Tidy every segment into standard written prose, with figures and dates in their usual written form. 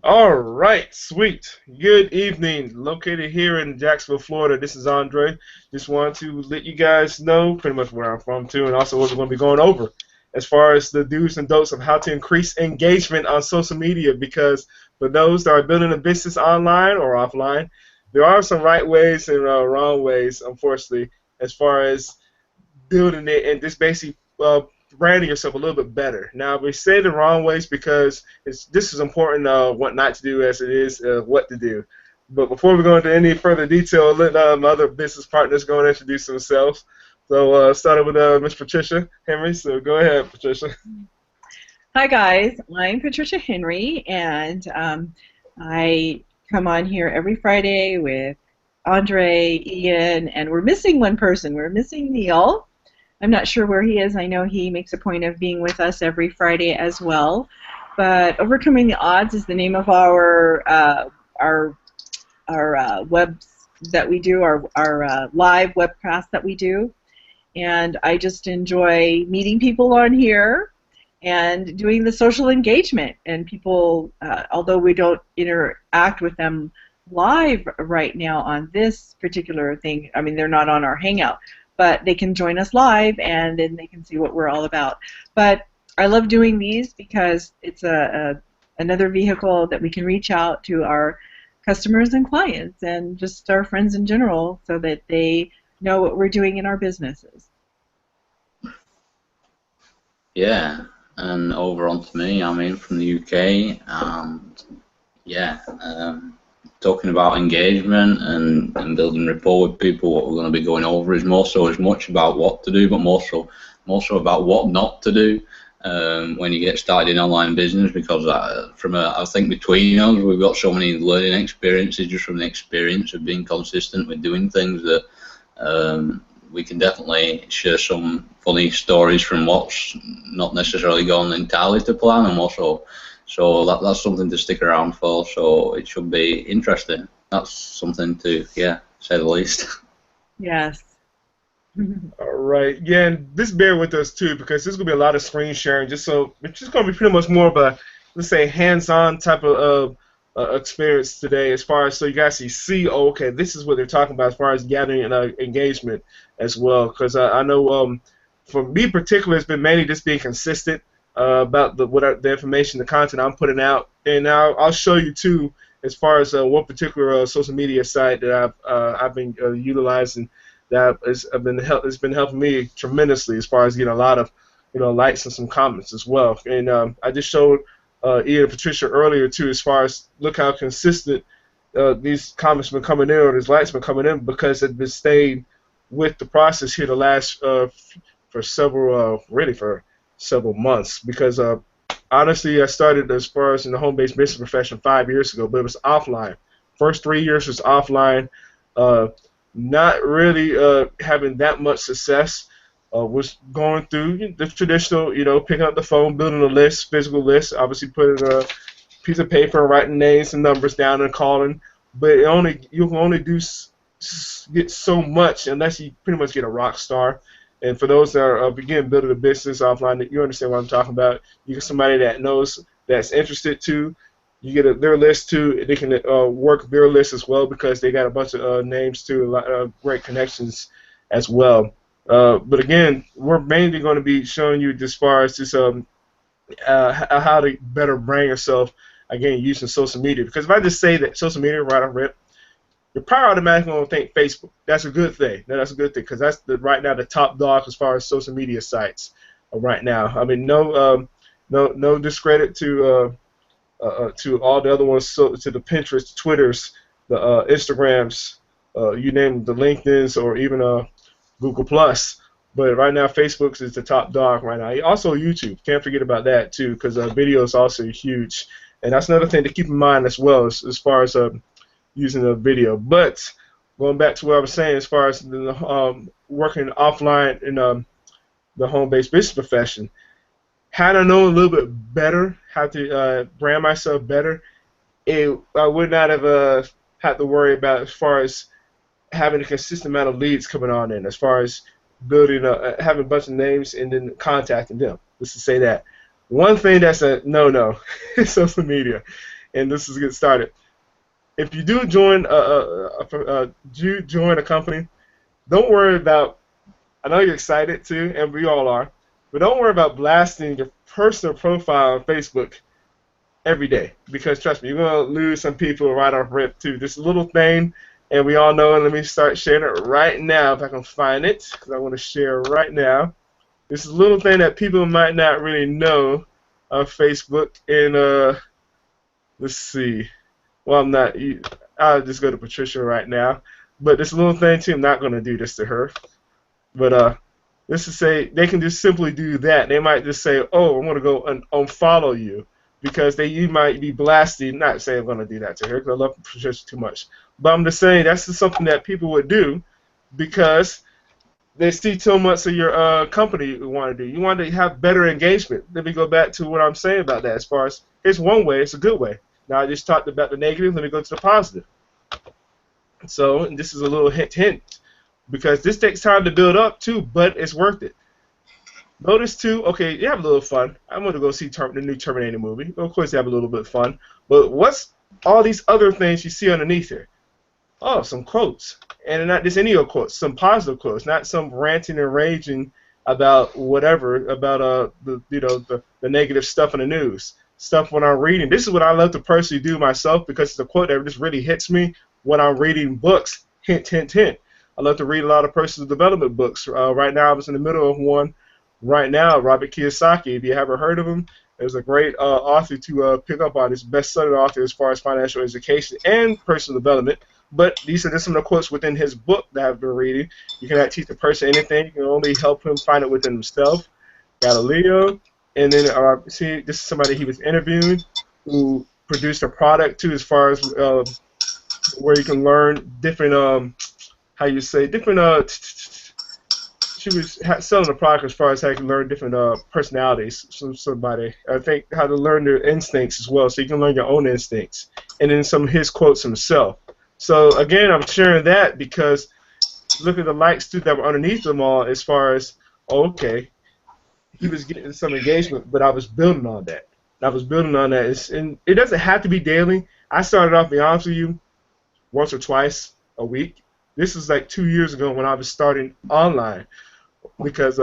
All right, sweet. Good evening. Located here in Jacksonville, Florida. This is Andre. Just wanted to let you guys know pretty much where I'm from too, and also what we're going to be going over as far as the do's and don'ts of how to increase engagement on social media. Because for those that are building a business online or offline, there are some right ways and wrong ways, unfortunately, as far as building it and just basically branding yourself a little bit better. Now, we say the wrong ways because this is important what not to do as it is what to do. But before we go into any further detail, I'll let my other business partners go and introduce themselves. So starting with Ms. Patricia Henry. So go ahead, Patricia. Hi guys, I'm Patricia Henry, and I come on here every Friday with Andre, Ian, and we're missing one person. We're missing Neil. I'm not sure where he is. I know he makes a point of being with us every Friday as well. But Overcoming the Odds is the name of our webs that we do, our live webcast that we do, and I just enjoy meeting people on here and doing the social engagement. And people, although we don't interact with them live right now on this particular thing, I mean, they're not on our Hangout, but they can join us live and then they can see what we're all about. But I love doing these because it's another vehicle that we can reach out to our customers and clients and just our friends in general so that they know what we're doing in our businesses. Yeah, and over on to me. I'm in from the UK, and yeah, talking about engagement and building rapport with people. What we're going to be going over is more so as much about what to do, but more so about what not to do when you get started in online business. Because I think between us, we've got so many learning experiences just from the experience of being consistent with doing things that. We can definitely share some funny stories from what's not necessarily gone entirely to plan, and also, so that's something to stick around for. So it should be interesting. That's something to, yeah, say the least. Yes. All right. Yeah, and just bear with us too because there's gonna be a lot of screen sharing. It's just gonna be pretty much more of a, let's say, hands-on type of experience today, as far as so you guys can see. Oh, okay, this is what they're talking about as far as gathering engagement as well. Because I know for me particularly, it's been mainly just being consistent about the information, the content I'm putting out, and I'll show you too as far as one particular social media site that I've been utilizing that has been helping me tremendously as far as getting a lot of likes and some comments as well. And I just showed Ian and Patricia earlier too, as far as look how consistent these comments been coming in or these likes been coming in because they've been staying with the process here the last for several really for several months because honestly I started as far as in the home-based business profession 5 years ago, but it was offline. First 3 years was offline. Not really having that much success. Was going through the traditional, picking up the phone, building a list, physical list, obviously putting a piece of paper, writing names and numbers down and calling. But you can only get so much unless you pretty much get a rock star. And for those that are begin building a business offline, you understand what I'm talking about. You get somebody that knows that's interested too. You get their list too. They can work their list as well because they got a bunch of names too, a lot of great connections as well. But again, we're mainly going to be showing you as far as just how to better brand yourself again using social media. Because if I just say that social media right on rip, you're probably automatically going to think Facebook. That's a good thing. That's a good thing because that's right now the top dog as far as social media sites right now. I mean, no discredit to all the other ones, so to the Pinterest, the Twitters, the Instagrams, you name the LinkedIn's, or even Google Plus. But right now, Facebook is the top dog right now. Also, YouTube. Can't forget about that too, because video is also huge, and that's another thing to keep in mind as well as far as using a video. But going back to what I was saying, as far as working offline in the home-based business profession. Had I known a little bit better how to brand myself better, I would not have had to worry about as far as having a consistent amount of leads coming on in, as far as building, having a bunch of names and then contacting them. Just to say that. One thing that's a no-no is social media. and this is get started. If you do join a company, don't worry about. I know you're excited too, and we all are, but don't worry about blasting your personal profile on Facebook every day, because trust me, you're gonna lose some people right off rip too. This little thing, and we all know. And let me start sharing it right now if I can find it, because I want to share right now. This is a little thing that people might not really know of Facebook. And let's see. Well, I'm not. I'll just go to Patricia right now. But this little thing too, I'm not gonna do this to her. But let's just say they can just simply do that. They might just say, "Oh, I'm gonna go unfollow you," because you might be blasting. Not saying I'm gonna do that to her because I love Patricia too much. But I'm just saying that's just something that people would do because they see too much of your company you want to do. You want to have better engagement. Let me go back to what I'm saying about that. As far as it's one way, it's a good way. Now I just talked about the negative. Let me go to the positive. So and this is a little hint, because this takes time to build up too, but it's worth it. Notice too. Okay, you have a little fun. I'm going to go see the new Terminator movie. Of course, you have a little bit of fun. But what's all these other things you see underneath here? Oh, some quotes. And not just any old quotes, some positive quotes, not some ranting and raging about whatever, about the negative stuff in the news. Stuff when I'm reading. This is what I love to personally do myself because it's a quote that just really hits me when I'm reading books. Hint, hint, hint. I love to read a lot of personal development books. Right now I was in the middle of one right now, Robert Kiyosaki. If you haven't heard of him, there's a great author to pick up on. He's a best-selling author as far as financial education and personal development. But these are just some of the quotes within his book that I've been reading. You cannot teach a person anything. You can only help him find it within himself. Galileo. And then, see, this is somebody he was interviewing who produced a product, too, as far as where you can learn different, she was selling a product as far as how you can learn different personalities. Somebody, I think, how to learn their instincts as well, so you can learn your own instincts. And then some of his quotes himself. So again, I'm sharing that because look at the likes too that were underneath them all. As far as okay, he was getting some engagement, but I was building on that. And it doesn't have to be daily. I started off, to be honest with you, once or twice a week. This is like 2 years ago when I was starting online, because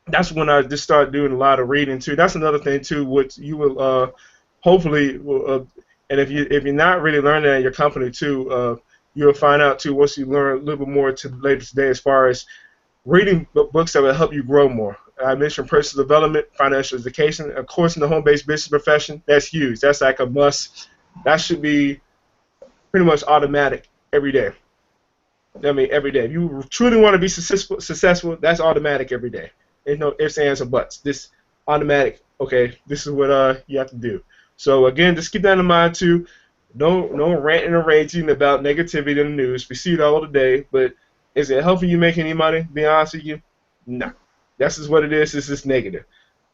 that's when I just started doing a lot of reading too. That's another thing too, which you will hopefully and if you're not really learning at your company too, you'll find out too once you learn a little bit more later today as far as reading books that will help you grow more. I mentioned personal development, financial education, of course in the home-based business profession. That's huge. That's like a must. That should be pretty much automatic every day. I mean, every day. If you truly want to be successful, that's automatic every day. There's no ifs, ands, or buts. This automatic. Okay, this is what you have to do. So again, just keep that in mind too. No ranting and raging about negativity in the news. We see it all today, but is it helping you make any money? To be honest with you, no. That's just what it is. It's just negative.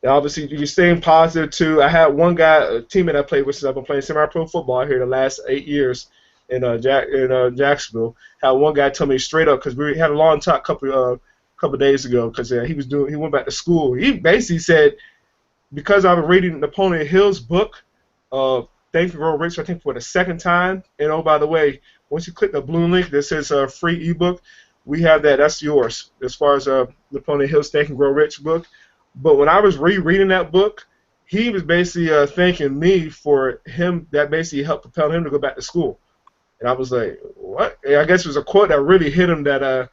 And obviously, you're staying positive too. I had one guy, a teammate I played with since I've been playing semi-pro football here the last 8 years in Jacksonville. Had one guy tell me straight up, because we had a long talk a couple days ago, because he went back to school. He basically said, because I was reading Napoleon Hill's book, Think and Grow Rich, I think for the second time. And oh, by the way, once you click the blue link that says free ebook, we have that. That's yours as far as Napoleon Hill's Think and Grow Rich book. But when I was rereading that book, he was basically thanking me for him. That basically helped propel him to go back to school. And I was like, what? And I guess it was a quote that really hit him that I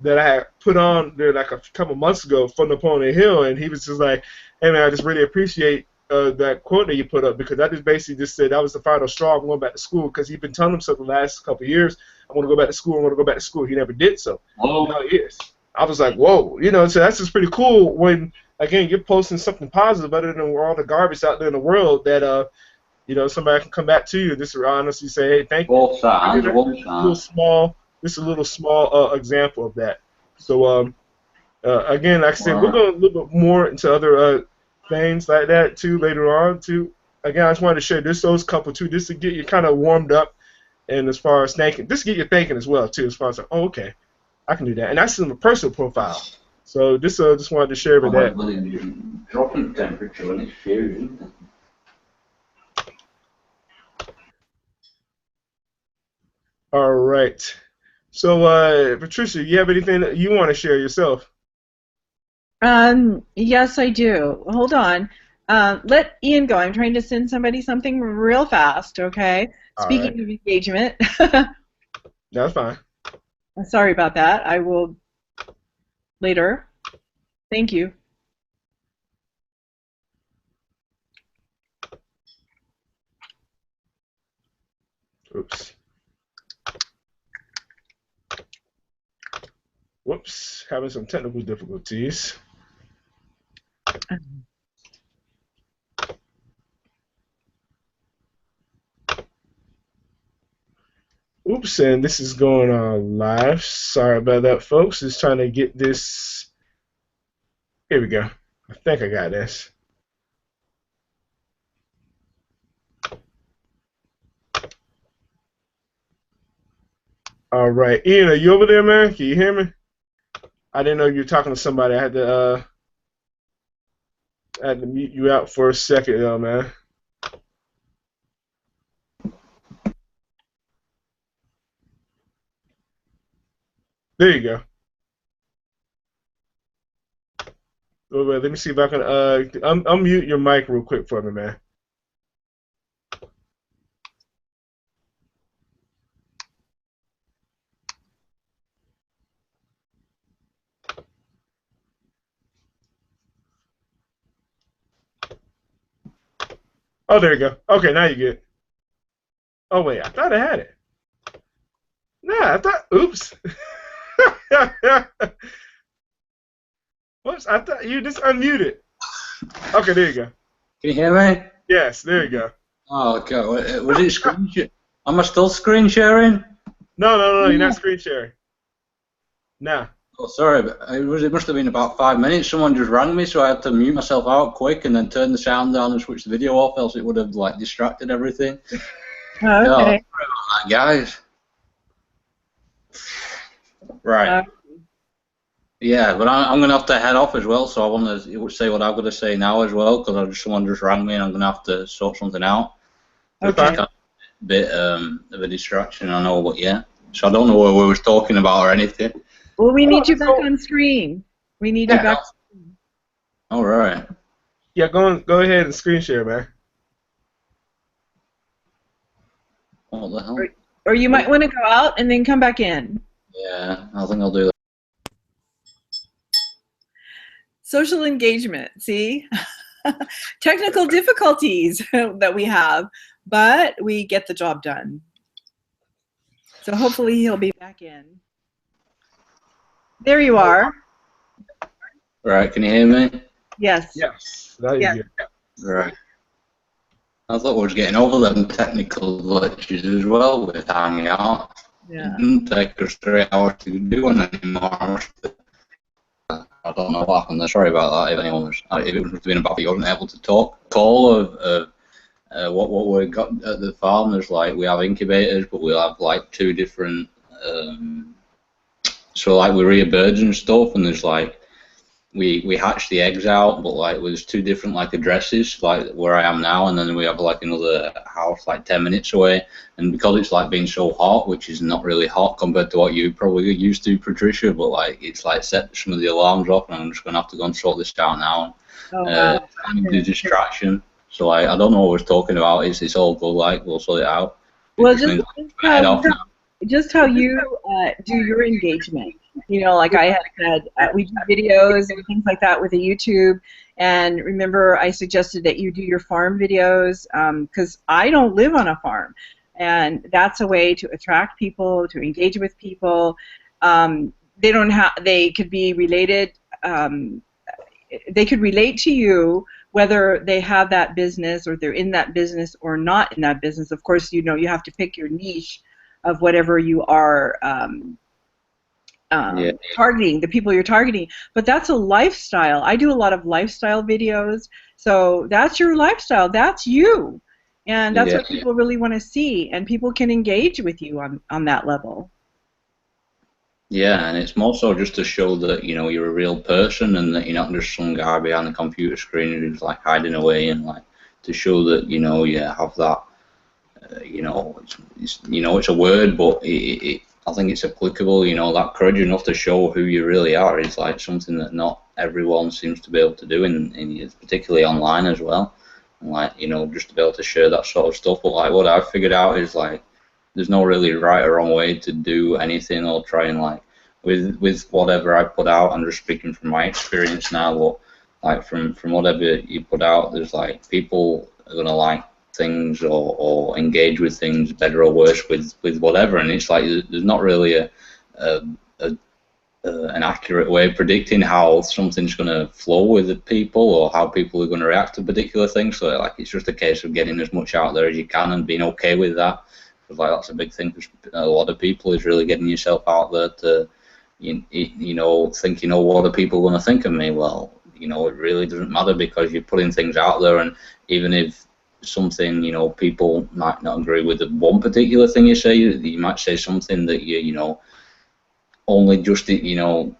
had put on there like a couple months ago from Napoleon Hill. And he was just like, hey, man, I just really appreciate that quote that you put up, because I just basically just said that was the final straw. I'm going back to school, because he's been telling himself the last couple of years, I want to go back to school. I want to go back to school. He never did so. Oh. Now he is. I was like, whoa, so that's just pretty cool when, again, you're posting something positive other than all the garbage out there in the world that, somebody can come back to you and just honestly say, hey, thank you. This is a little small example of that. So, again, like I said, we're going a little bit more into other things like that too later on too. Again, I just wanted to share those couple too, just to get you kind of warmed up, and as far as thinking, just to get you thinking as well too, as far as like, oh, okay, I can do that, and that's in the personal profile. So just wanted to share with that. Dropping temperature when it's sheer, isn't it? All right. So, Patricia, you have anything that you want to share yourself? Yes, I do. Hold on. Let Ian go. I'm trying to send somebody something real fast, okay? All right. Speaking of engagement, That's fine. sorry about that. I will later. Thank you. Oops. Whoops. Having some technical difficulties. Oops, and this is going on live. Sorry about that, folks. Just trying to get this. Here we go. I think I got this. All right, Ian, are you over there, man? Can you hear me? I didn't know you were talking to somebody. I had to mute you out for a second, though, man. There you go. Oh, wait, let me see if I can unmute your mic real quick for me, man. Oh, there you go. Okay, now you're good. Oh wait, I thought I had it. Nah, I thought. Oops. Whoops, I thought you just unmuted. Okay, there you go. Can you hear me? Yes, there you go. Oh, okay. Was it screen share? Am I still screen sharing? No, you're not screen sharing. Nah. Oh, sorry, but it must have been about 5 minutes. Someone just rang me, so I had to mute myself out quick and then turn the sound down and switch the video off, else it would have like distracted everything. Oh, No, sorry okay. about that, guys. Right. Yeah, but I'm going to have to head off as well, so I want to say what I've got to say now as well, because someone just rang me and I'm going to have to sort something out. Which is Okay. kind of a bit of a distraction, I know, but yeah. So I don't know what we was talking about or anything. Well, we need you back so- on screen. We need you Yeah. back. All right. Yeah, go ahead and screen share, man. What the hell? Or you might want to go out and then come back in. Yeah, I think I'll do that. Social engagement, see? Technical difficulties that we have, but we get the job done. So hopefully he'll be back in. There you are. Right, can you hear me? Yes. Yes. Now you're Yeah. good. Right. I thought we was getting over them technical glitches as well with hanging out. Yeah. It didn't take us 3 hours to do one anymore. I don't know what happened there. Sorry about that. If anyone was, if it must have been about you wasn't able to talk. Call of what we got at the farm. There's like we have incubators, but we'll have like 2 different. So like we rear birds and stuff, and there's like we hatch the eggs out, but like there's 2 different like addresses, like where I am now, and then we have like another house like 10 minutes away. And because it's like been so hot, which is not really hot compared to what you probably used to, Patricia, but like it's like set some of the alarms off, and I'm just gonna have to go and sort this out now. Oh, wow. The distraction. So like I don't know what we're talking about. It's all good. Like we'll sort it out. Well, It just means how, head off now. just how you do your engagement. You know, like I had said, we do videos and things like that with the YouTube. And remember, I suggested that you do your farm videos because I don't live on a farm, and that's a way to attract people, to engage with people. They don't have. They could be related. They could relate to you whether they have that business or they're in that business or not in that business. Of course, you know you have to pick your niche of whatever you are targeting, the people you're targeting. But that's a lifestyle. I do a lot of lifestyle videos, so that's your lifestyle. That's you, and that's what people really want to see. And people can engage with you on that level. Yeah, and it's more so just to show that you're a real person and that you're not just some guy behind the computer screen who's like hiding away, and like to show that you have that you know, it's a word, but I think it's applicable. You know, that courage enough to show who you really are is like something that not everyone seems to be able to do, in particularly online as well. And like, you know, just to be able to share that sort of stuff. But like, what I've figured out is like, there's no really right or wrong way to do anything or try and like with whatever I put out. I'm just speaking from my experience now, but like from whatever you put out, there's like people are gonna like things or engage with things better or worse with whatever, and it's like there's not really an accurate way of predicting how something's going to flow with the people or how people are going to react to particular things. So like it's just a case of getting as much out there as you can and being okay with that. Because like that's a big thing for a lot of people, is really getting yourself out there to you know, thinking, oh, what are people going to think of me? Well, you know, it really doesn't matter, because you're putting things out there, and even if something, you know, people might not agree with the one particular thing you say, you might say something that you know, only just, you know,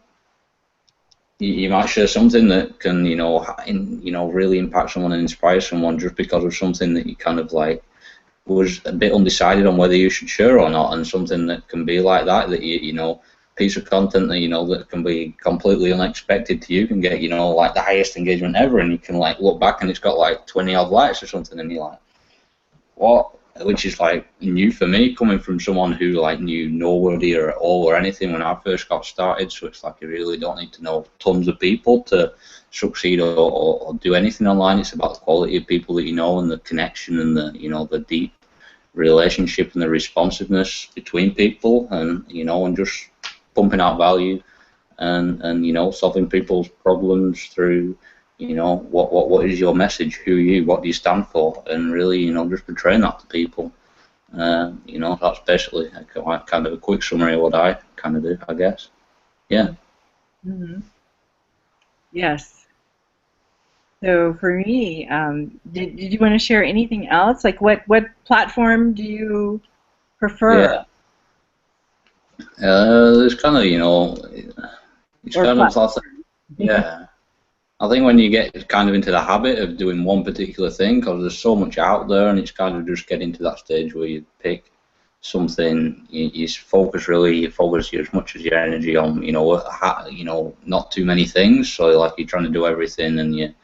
you might share something that can, you know, really impact someone and inspire someone just because of something that you kind of like was a bit undecided on whether you should share or not, and something that can be like that you know, piece of content that, you know, that can be completely unexpected to you, can get, you know, like the highest engagement ever, and you can like look back and it's got like 20 odd likes or something, and you're like, what? Which is like new for me, coming from someone who like knew nobody or at all or anything when I first got started. So it's like you really don't need to know tons of people to succeed or do anything online. It's about the quality of people that you know, and the connection, and the, you know, the deep relationship and the responsiveness between people, and, you know, and just pumping out value and you know, solving people's problems through, you know, what is your message, who are you, what do you stand for, and really, you know, just portraying that to people. You know, that's basically kind of a quick summary of what I kind of do, I guess. Yeah. Mm-hmm. Yes. So for me, did you want to share anything else? Like what platform do you prefer? Yeah. There's kind of, you know, it's Or kind of, platform? yeah. I think when you get kind of into the habit of doing one particular thing, because there's so much out there, and it's kind of just getting to that stage where you pick something, you focus as much as your energy on, you know, not too many things. So like you're trying to do everything, and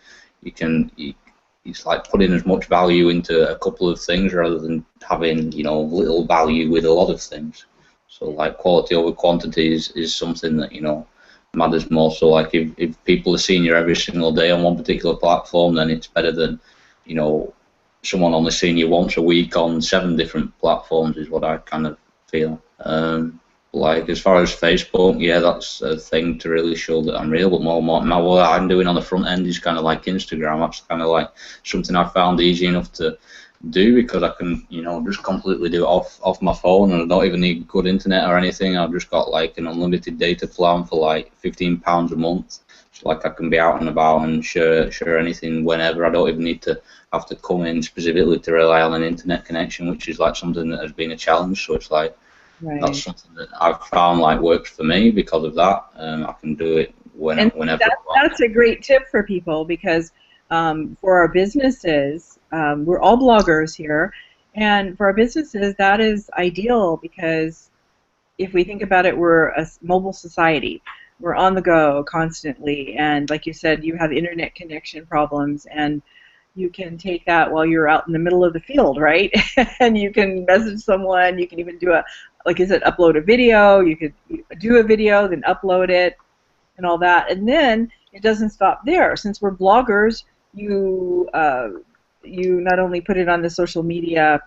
it's like putting as much value into a couple of things rather than having, you know, little value with a lot of things. So like quality over quantity is something that, you know, matters more. So like if people are seeing you every single day on one particular platform, then it's better than, you know, someone only seeing you once a week on 7 different platforms, is what I kind of feel. Like as far as Facebook, yeah, that's a thing to really show that I'm real. But more what I'm doing on the front end is kind of like Instagram. That's kind of like something I found easy enough to do, because I can, you know, just completely do it off my phone, and I don't even need good internet or anything. I've just got like an unlimited data plan for like £15 a month. So like I can be out and about and share anything whenever. I don't even need to have to come in specifically to rely on an internet connection, which is like something that has been a challenge. So it's like, Right. that's something that I've found like works for me because of that. I can do it whenever. That's a great tip for people, because for our businesses, we're all bloggers here, and for our businesses that is ideal, because if we think about it, we're a mobile society. We're on the go constantly, and like you said, you have internet connection problems, and you can take that while you're out in the middle of the field, right? And you can message someone. You can even do like I said, upload a video. You could do a video, then upload it, and all that. And then it doesn't stop there. Since we're bloggers, you not only put it on the social media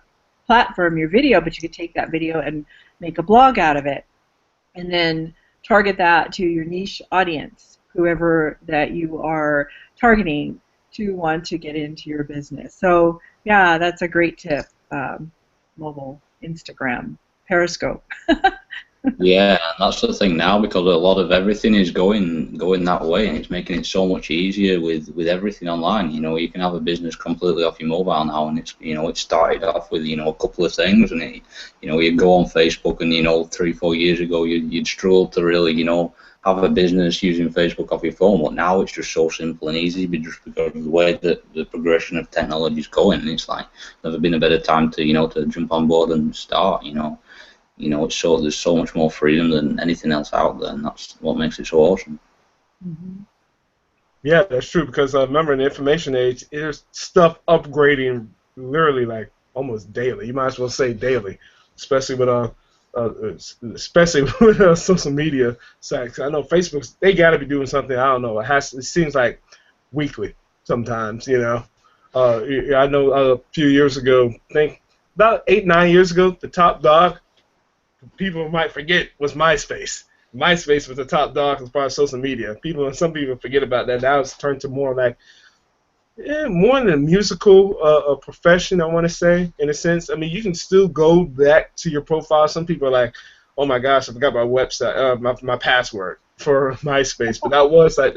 platform, your video, but you could take that video and make a blog out of it, and then target that to your niche audience, whoever that you are targeting to want to get into your business. So yeah, that's a great tip. Mobile, Instagram, Periscope. Yeah, and that's the thing now, because a lot of everything is going that way, and it's making it so much easier with everything online. You know, you can have a business completely off your mobile now, and it's, you know, it started off with, you know, a couple of things, and you know, you go on Facebook, and, you know, 3-4 years ago you'd struggle to really, you know, have a business using Facebook off your phone, but now it's just so simple and easy just because of the way that the progression of technology is going. It's like never been a better time to, to jump on board and start, it's there's so much more freedom than anything else out there, and that's what makes it so awesome. Mm-hmm. Yeah, that's true, because remember, in the information age, there's stuff upgrading literally like almost daily. You might as well say daily, especially with social media sites. I know Facebook's, they got to be doing something. I don't know. It seems like weekly sometimes. I know a few years ago, I think about 8-9 years ago, the top dog, people might forget, was MySpace. MySpace was the top dog as far as social media. Some people forget about that. Now it's turned to more like more than a musical profession, I want to say, in a sense. I mean, you can still go back to your profile. Some people are like, oh my gosh, I forgot my website, my password for MySpace. But that was like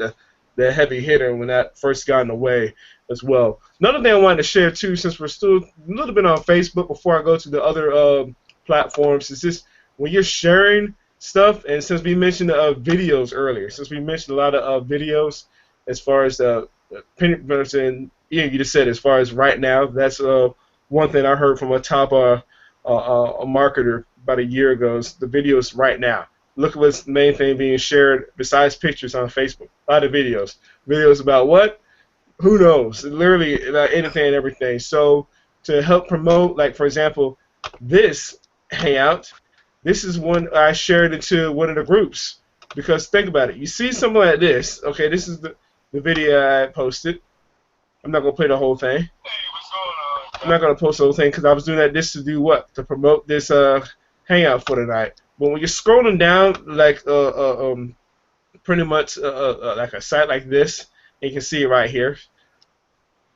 the heavy hitter when that first got in the way as well. Another thing I wanted to share too, since we're still a little bit on Facebook before I go to the other platforms, is this: when you're sharing stuff, and since we mentioned videos earlier, since we mentioned a lot of videos as far as and Ian, you just said as far as right now, that's one thing I heard from a top a marketer about a year ago, is the videos right now. Look at what's the main thing being shared besides pictures on Facebook. A lot of videos. Videos about what? Who knows? Literally about anything and everything. So to help promote, like for example, this Hangout, this is one I shared into one of the groups, because think about it. You see something like this. Okay, this is the video I posted. I'm not going to play the whole thing. I'm not going to post the whole thing because I was doing that just to do what? To promote this Hangout for tonight. But when you're scrolling down, like pretty much like a site like this, and you can see it right here,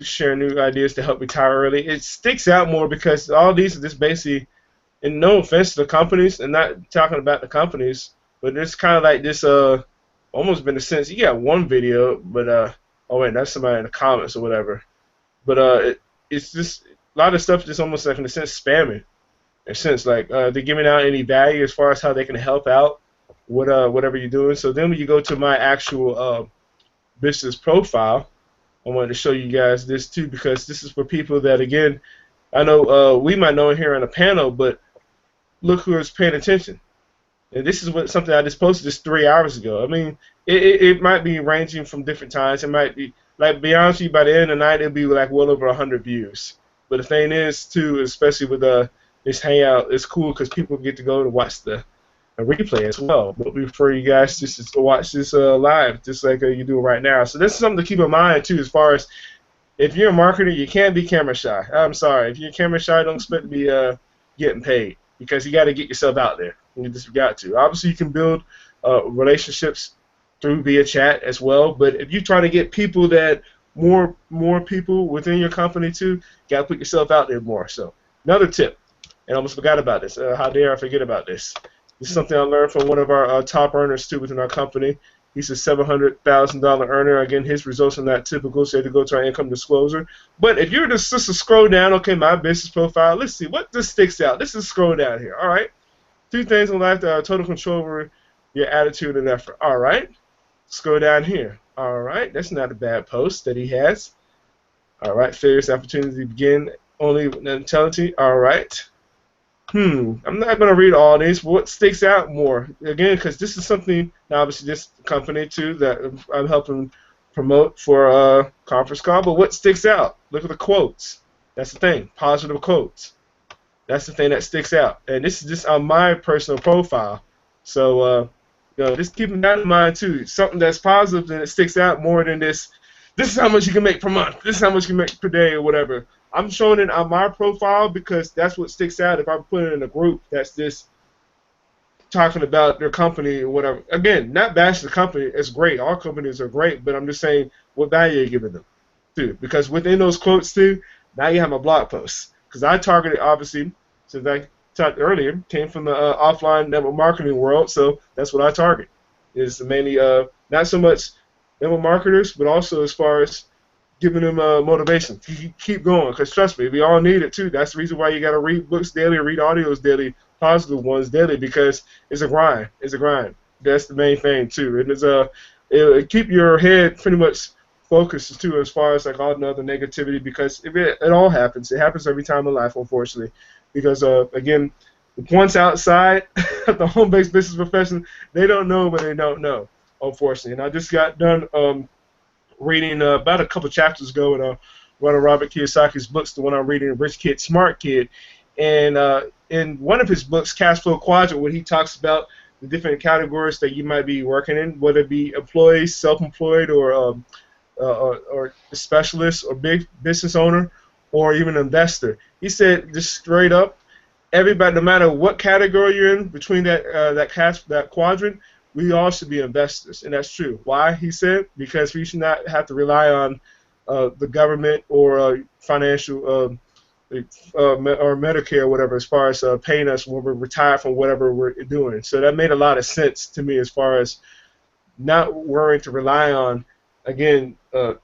share new ideas to help retire early. It sticks out more because all these are just basically, and no offense to the companies, and not talking about the companies, but it's kind of like this almost been a sense. You got one video, but oh wait, that's somebody in the comments or whatever. But it's just a lot of stuff just almost like in a sense spamming. In a sense like they're giving out any value as far as how they can help out with whatever you're doing. So then when you go to my actual business profile, I wanted to show you guys this too, because this is for people that, again, I know we might know here on a panel, but look who is paying attention. And this is something I just posted just 3 hours ago. I mean, it might be ranging from different times. It might be, like, be honest with you, by the end of the night, it'll be like well over 100 views. But the thing is, too, especially with this Hangout, it's cool because people get to go to watch the replay as well. But we prefer you guys just to watch this live, just like you do right now. So this is something to keep in mind, too, as far as if you're a marketer, you can't be camera shy. I'm sorry. If you're camera shy, don't expect to be getting paid, because you got to get yourself out there. You just got to. Obviously, you can build relationships through via chat as well, but if you try to get people that more people within your company too, you got to put yourself out there more. So another tip, and I almost forgot about this. How dare I forget about this? This is something I learned from one of our top earners too within our company. He's a $700,000 earner. Again, his results are not typical, so you have to go to our income disclosure. But if you were just to scroll down, okay, my business profile, let's see what this sticks out. Let's just scroll down here. All right. 2 things in life that are total control over your attitude and effort. All right. Scroll down here. All right. That's not a bad post that he has. All right. Failures, opportunity to begin only with mentality. All right. I'm not going to read all these. What sticks out more? Again, because this is something, obviously, this company, too, that I'm helping promote for a conference call. But what sticks out? Look at the quotes. That's the thing. Positive quotes. That's the thing that sticks out. And this is just on my personal profile. So, just keeping that in mind, too. Something that's positive and it sticks out more than this. This is how much you can make per month. This is how much you can make per day or whatever. I'm showing it on my profile because that's what sticks out. If I put it in a group that's just talking about their company or whatever. Again, not bash the company. It's great. All companies are great, but I'm just saying what value you're giving them, too. Because within those quotes, too, now you have my blog posts. Because I targeted, obviously, since I talked earlier, came from the offline network marketing world, so that's what I target. Is mainly not so much network marketers, but also as far as giving them motivation. Keep going, because trust me, we all need it too. That's the reason why you got to read books daily, read audios daily, positive ones daily, because it's a grind. It's a grind. That's the main thing too. And it'll keep your head pretty much focused too, as far as like all the other negativity, because if it all happens. It happens every time in life, unfortunately. Because again, the ones outside, the home-based business profession, they don't know what they don't know, unfortunately. And I just got done reading about a couple chapters ago in one of Robert Kiyosaki's books, the one I'm reading, Rich Kid, Smart Kid. And in one of his books, Cash Flow Quadrant, where he talks about the different categories that you might be working in, whether it be employee, self-employed, or a specialist, or big business owner, or even investor. He said just straight up, everybody, no matter what category you're in between that quadrant, we all should be investors, and that's true. Why? He said because we should not have to rely on the government or financial or Medicare or whatever, as far as paying us when we're retired from whatever we're doing. So that made a lot of sense to me, as far as not worrying to rely on, again, the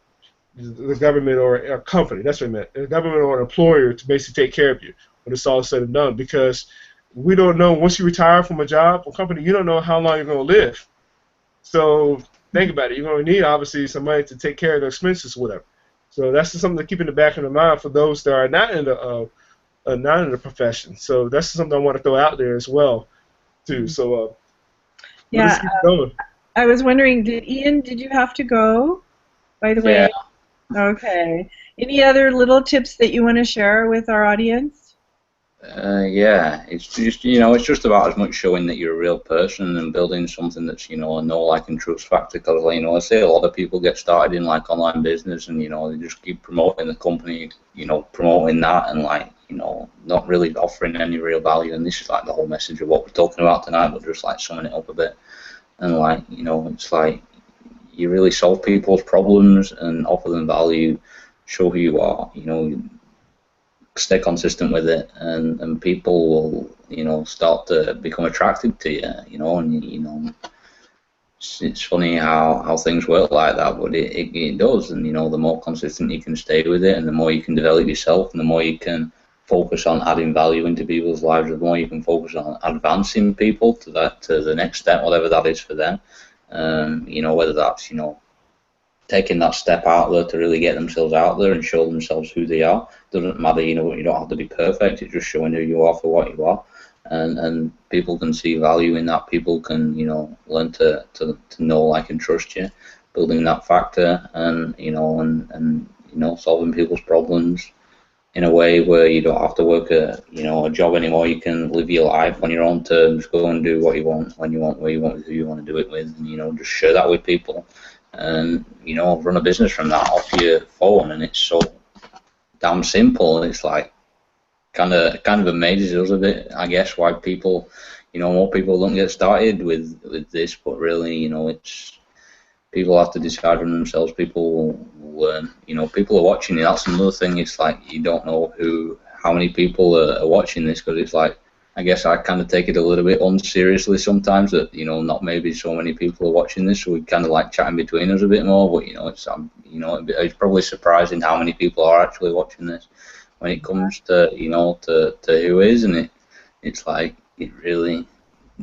government or a company. That's what I meant. The government or an employer to basically take care of you when it's all said and done. Because we don't know, once you retire from a job or company, you don't know how long you're going to live. So think about it. You're going to need, obviously, some money to take care of the expenses or whatever. So that's just something to keep in the back of the mind for those that are not in the profession. So that's something I want to throw out there as well, too. So let's keep going. I was wondering, Ian, did you have to go, by the way? Yeah. Okay. Any other little tips that you want to share with our audience? Yeah, it's just, it's just about as much showing that you're a real person and building something that's, a know, like, and trust factor. Because, I say a lot of people get started in, like, online business and, they just keep promoting the company, promoting that and, like, not really offering any real value. And this is, like, the whole message of what we're talking about tonight, but just, like, summing it up a bit. And, like, it's like you really solve people's problems and offer them value, show who you are, stay consistent with it, and people will, start to become attracted to you, and, it's funny how things work like that, but it does, and, the more consistent you can stay with it, and the more you can develop yourself, and the more you can focus on adding value into people's lives, the more you can focus on advancing people to the next step, whatever that is for them, whether that's, taking that step out there to really get themselves out there and show themselves who they are. Doesn't matter, you don't have to be perfect. It's just showing who you are for what you are, and people can see value in that. People can, learn to know, like, and trust you, building that factor, and solving people's problems in a way where you don't have to work a job anymore. You can live your life on your own terms, go and do what you want, when you want, where you want, who you want to do it with, and just share that with people. And run a business from that off your phone, and it's so damn simple. It's like kind of amazes us a bit, I guess, why people, more people don't get started with this. But really, it's people have to decide for themselves. People will learn. People are watching it. That's another thing. It's like you don't know how many people are watching this, because it's like, I guess I kind of take it a little bit unseriously sometimes that, not maybe so many people are watching this, so we kind of like chatting between us a bit more, but, it's probably surprising how many people are actually watching this when it comes to, to who is, and it's like, it really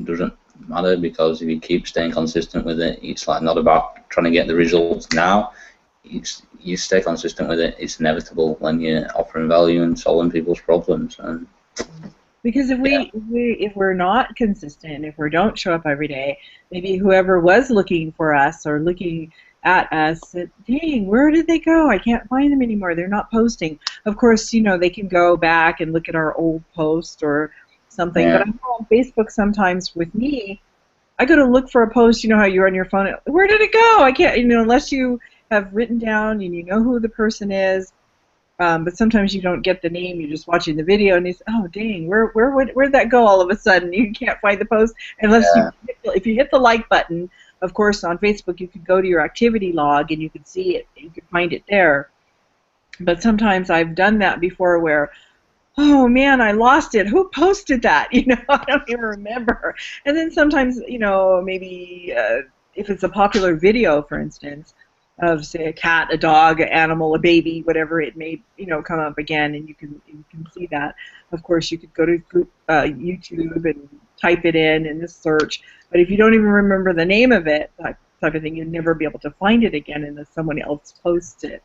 doesn't matter, because if you keep staying consistent with it, it's like not about trying to get the results now. You stay consistent with it, it's inevitable when you're offering value and solving people's problems. And because if we're not consistent, if we don't show up every day, maybe whoever was looking for us or looking at us said, dang, where did they go? I can't find them anymore. They're not posting. Of course, they can go back and look at our old post or something. Yeah. But I know on Facebook sometimes with me, I go to look for a post, how you're on your phone. Where did it go? I can't, unless you have written down and you know who the person is. But sometimes you don't get the name, you're just watching the video, and you say, oh, dang, where'd that go all of a sudden? You can't find the post unless if you hit the like button. Of course, on Facebook, you could go to your activity log, and you could see it, you could find it there. But sometimes I've done that before where, oh, man, I lost it. Who posted that? I don't even remember. And then sometimes, maybe if it's a popular video, for instance, of, say, a cat, a dog, an animal, a baby, whatever it may, come up again, and you can see that. Of course, you could go to YouTube and type it in the search. But if you don't even remember the name of it, that type of thing, you'd never be able to find it again unless someone else posts it.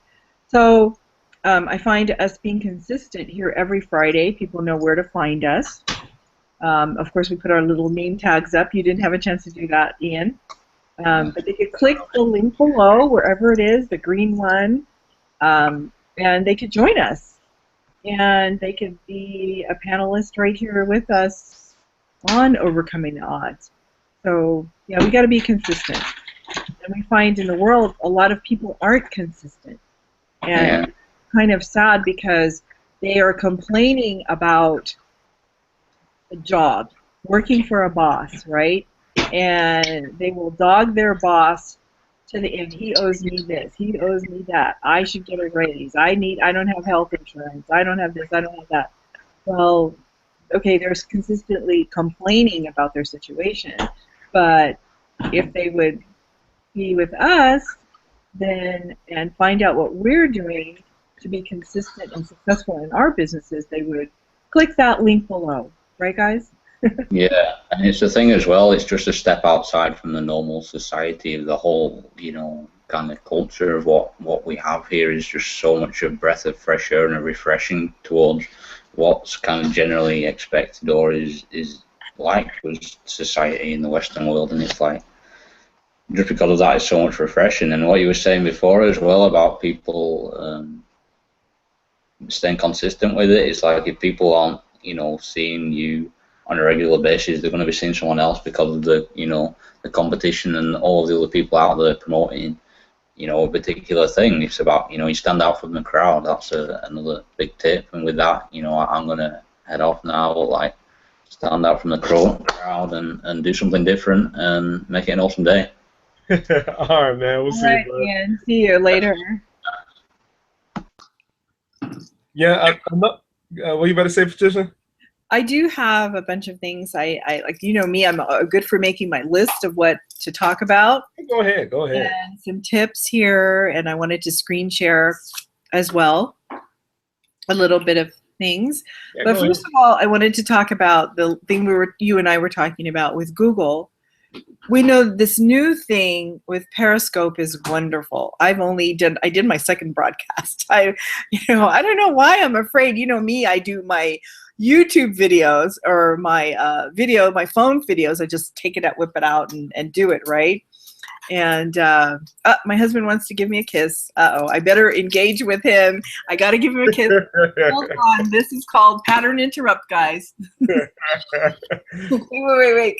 So I find us being consistent here every Friday. People know where to find us. Of course, we put our little name tags up. You didn't have a chance to do that, Ian. But they could click the link below, wherever it is, the green one, and they could join us. And they could be a panelist right here with us on Overcoming the Odds. So, yeah, we got to be consistent. And we find in the world a lot of people aren't consistent. And it's kind of sad because they are complaining about a job, working for a boss, right? And they will dog their boss to the end. He owes me this. He owes me that. I should get a raise. I don't have health insurance. I don't have this. I don't have that. Well, okay, they're consistently complaining about their situation. But if they would be with us then and find out what we're doing to be consistent and successful in our businesses, they would click that link below. Right, guys? Yeah, and it's the thing as well, it's just a step outside from the normal society of the whole, kind of culture of what we have here is just so much a breath of fresh air and a refreshing towards what's kind of generally expected or is like with society in the Western world, and it's like, just because of that, it's so much refreshing. And what you were saying before as well about people staying consistent with it, it's like if people aren't, seeing you on a regular basis, they're going to be seeing someone else because of the, the competition and all of the other people out there promoting, a particular thing. It's about, you stand out from the crowd. That's another big tip. And with that, I'm going to head off now, like stand out from the crowd and do something different and make it an awesome day. All right, man. We'll see you, bud. Ian. See you later. Yeah, I'm not. What you about to say, Patricia? I do have a bunch of things. I like, me, I'm good for making my list of what to talk about. Go ahead. And some tips here, and I wanted to screen share as well a little bit of things. Yeah, but first of all, I wanted to talk about the thing you and I were talking about with Google. We know this new thing with Periscope is wonderful. I did my second broadcast. I don't know why I'm afraid. Me, I do my YouTube videos or my my phone videos. I just take it out, whip it out, and do it, right? And my husband wants to give me a kiss. I better engage with him. I got to give him a kiss. Hold on. This is called Pattern Interrupt, guys. Wait.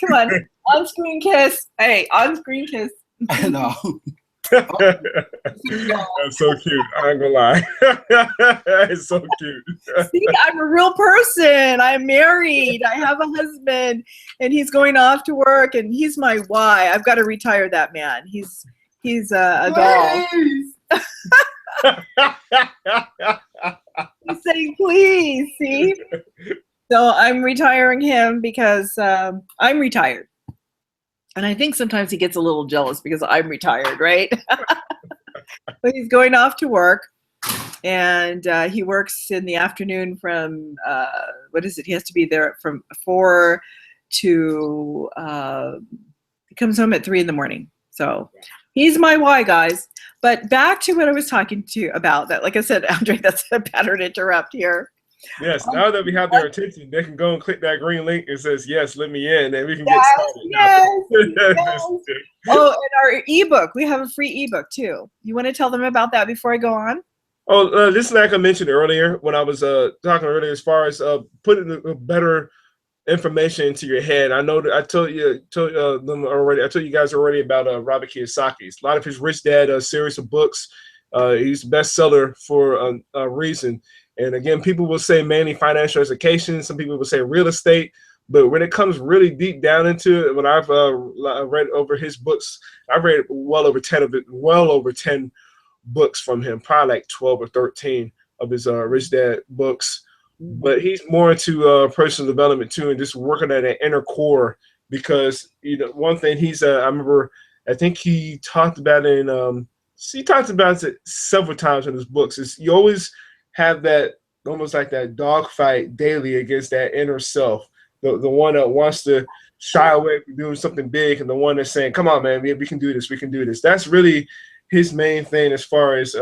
Come on. On-screen kiss. Hey, on-screen kiss. No. That's so cute. I ain't gonna lie. It's so cute. See, I'm a real person. I'm married. I have a husband, and he's going off to work, and he's my why. I've got to retire that man. He's a doll. He's saying, please, see? So I'm retiring him because I'm retired. And I think sometimes he gets a little jealous because I'm retired, right? But he's going off to work, and he works in the afternoon from, he has to be there from 4 to, he comes home at 3 in the morning. So he's my why, guys. But back to what I was talking to you about, that, like I said, Andre, that's a pattern interrupt here. Yes, now that we have their attention, they can go and click that green link. It says, yes, let me in, and we can get started. Yes. Oh, and our ebook. We have a free ebook, too. You want to tell them about that before I go on? Oh, this is like I mentioned earlier when I was talking earlier as far as putting the better information into your head. I know that I told you guys already about Robert Kiyosaki. A lot of his Rich Dad series of books. He's a bestseller for a reason. And again, people will say mainly financial education. Some people will say real estate. But when it comes really deep down into it, when I've read over his books, I've read well over 10 books from him, probably like 12 or 13 of his Rich Dad books. But he's more into personal development too, and just working at an inner core. Because one thing I think he talked about it several times in his books. Is you always have that almost like that dogfight daily against that inner self, the one that wants to shy away from doing something big, and the one that's saying, "Come on, man, we can do this. We can do this." That's really his main thing as far as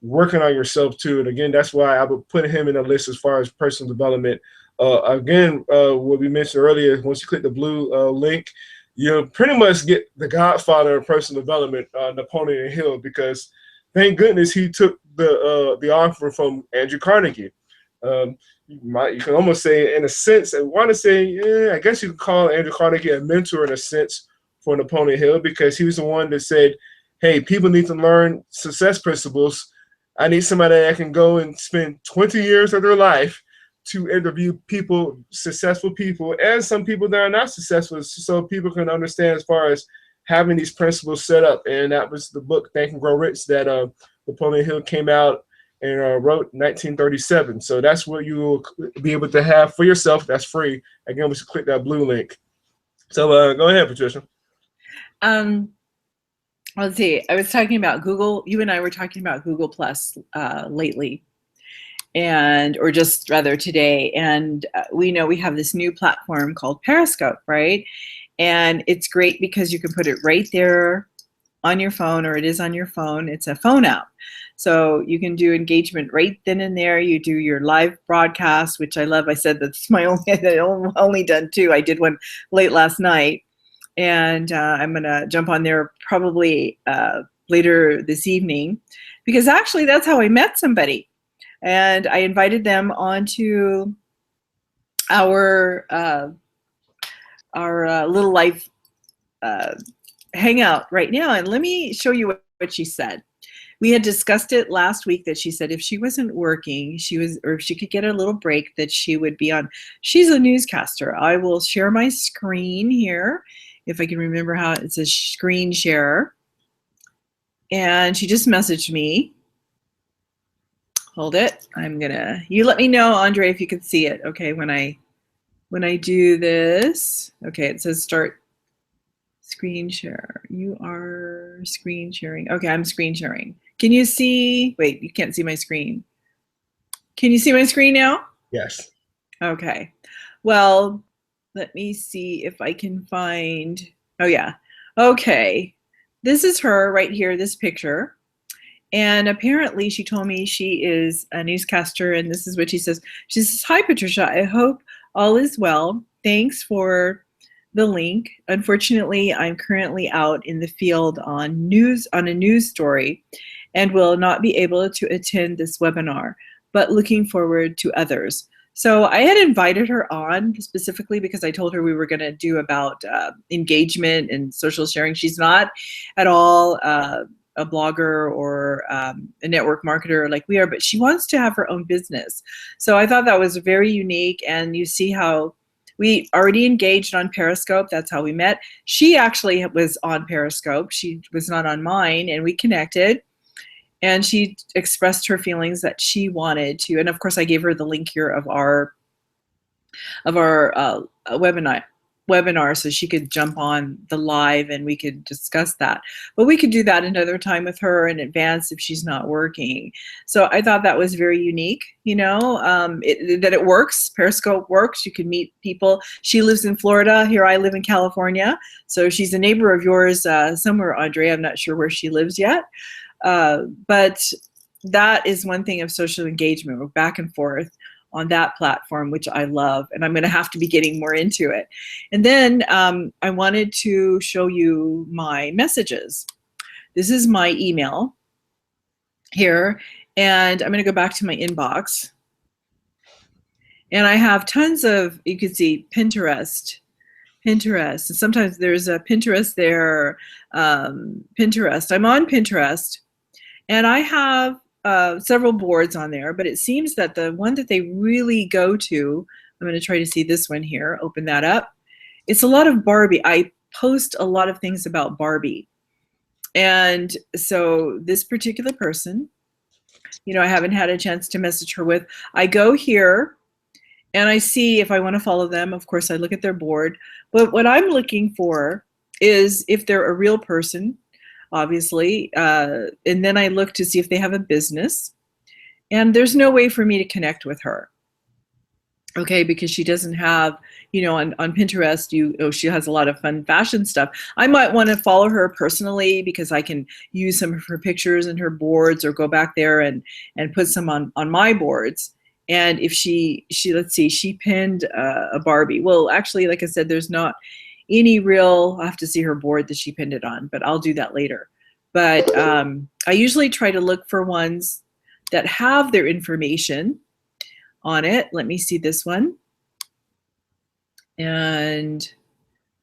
working on yourself too. And again, that's why I would put him in the list as far as personal development. What we mentioned earlier, once you click the blue link, you'll pretty much get the godfather of personal development, Napoleon Hill, because thank goodness he took the offer from Andrew Carnegie. You can almost say, in a sense, I want to say, yeah, I guess you could call Andrew Carnegie a mentor in a sense for Napoleon Hill, because he was the one that said, hey, people need to learn success principles. I need somebody that can go and spend 20 years of their life to interview people, successful people, and some people that are not successful, so people can understand as far as having these principles set up. And that was the book, Think and Grow Rich, that Napoleon Hill came out and wrote in 1937. So that's what you will be able to have for yourself. That's free. Again, we should click that blue link. So go ahead, Patricia. Let's see. I was talking about Google. You and I were talking about Google Plus lately, or just rather today. And we know we have this new platform called Periscope, right? And it's great because you can put it right there on your phone, or it is on your phone. It's a phone app. So you can do engagement right then and there. You do your live broadcast, which I love. I said that's my only done two. I did one late last night. And I'm going to jump on there probably later this evening, because actually that's how I met somebody. And I invited them onto our little live hangout right now. And let me show you what she said. We had discussed it last week that she said if she wasn't working, or if she could get a little break, that she would be on. She's a newscaster. I will share my screen here, if I can remember how it says screen share. And she just messaged me. Hold it. You let me know, Andre, if you can see it. Okay, when I do this, okay, it says start screen share. You are screen sharing. Okay, I'm screen sharing. Can you see? Wait, you can't see my screen. Can you see my screen now? Yes. Okay. Well, let me see if I can find. Oh, yeah. Okay. This is her right here, this picture. And apparently she told me she is a newscaster, and this is what she says. She says, "Hi, Patricia. I hope all is well. Thanks for the link. Unfortunately, I'm currently out in the field on a news story and will not be able to attend this webinar, but looking forward to others." So I had invited her on specifically because I told her we were going to do about engagement and social sharing. She's not at all a blogger or a network marketer like we are, but she wants to have her own business. So I thought that was very unique, and you see how we already engaged on Periscope. That's how we met. She actually was on Periscope. She was not on mine, and we connected. And she expressed her feelings that she wanted to. And of course, I gave her the link here of our webinar so she could jump on the live and we could discuss that. But we could do that another time with her in advance if she's not working. So I thought that was very unique, that it works. Periscope works. You can meet people. She lives in Florida. Here I live in California. So she's a neighbor of yours somewhere, Andre. I'm not sure where she lives yet. But that is one thing of social engagement. We're back and forth on that platform, which I love, and I'm going to have to be getting more into it. And then I wanted to show you my messages. This is my email here, and I'm going to go back to my inbox. And I have tons of, you can see Pinterest. And sometimes there's a Pinterest there, Pinterest. I'm on Pinterest. And I have several boards on there, but it seems that the one that they really go to, I'm going to try to see this one here, open that up. It's a lot of Barbie. I post a lot of things about Barbie. And so this particular person, I haven't had a chance to message her with. I go here and I see if I want to follow them. Of course, I look at their board. But what I'm looking for is if they're a real person, obviously, and then I look to see if they have a business, and there's no way for me to connect with her. Okay, because she doesn't have, on Pinterest, she has a lot of fun fashion stuff. I might want to follow her personally because I can use some of her pictures and her boards, or go back there and put some on my boards. And if let's see, she pinned a Barbie. Well, actually, like I said, there's not any real, I have to see her board that she pinned it on, but I'll do that later. But I usually try to look for ones that have their information on it. Let me see this one. And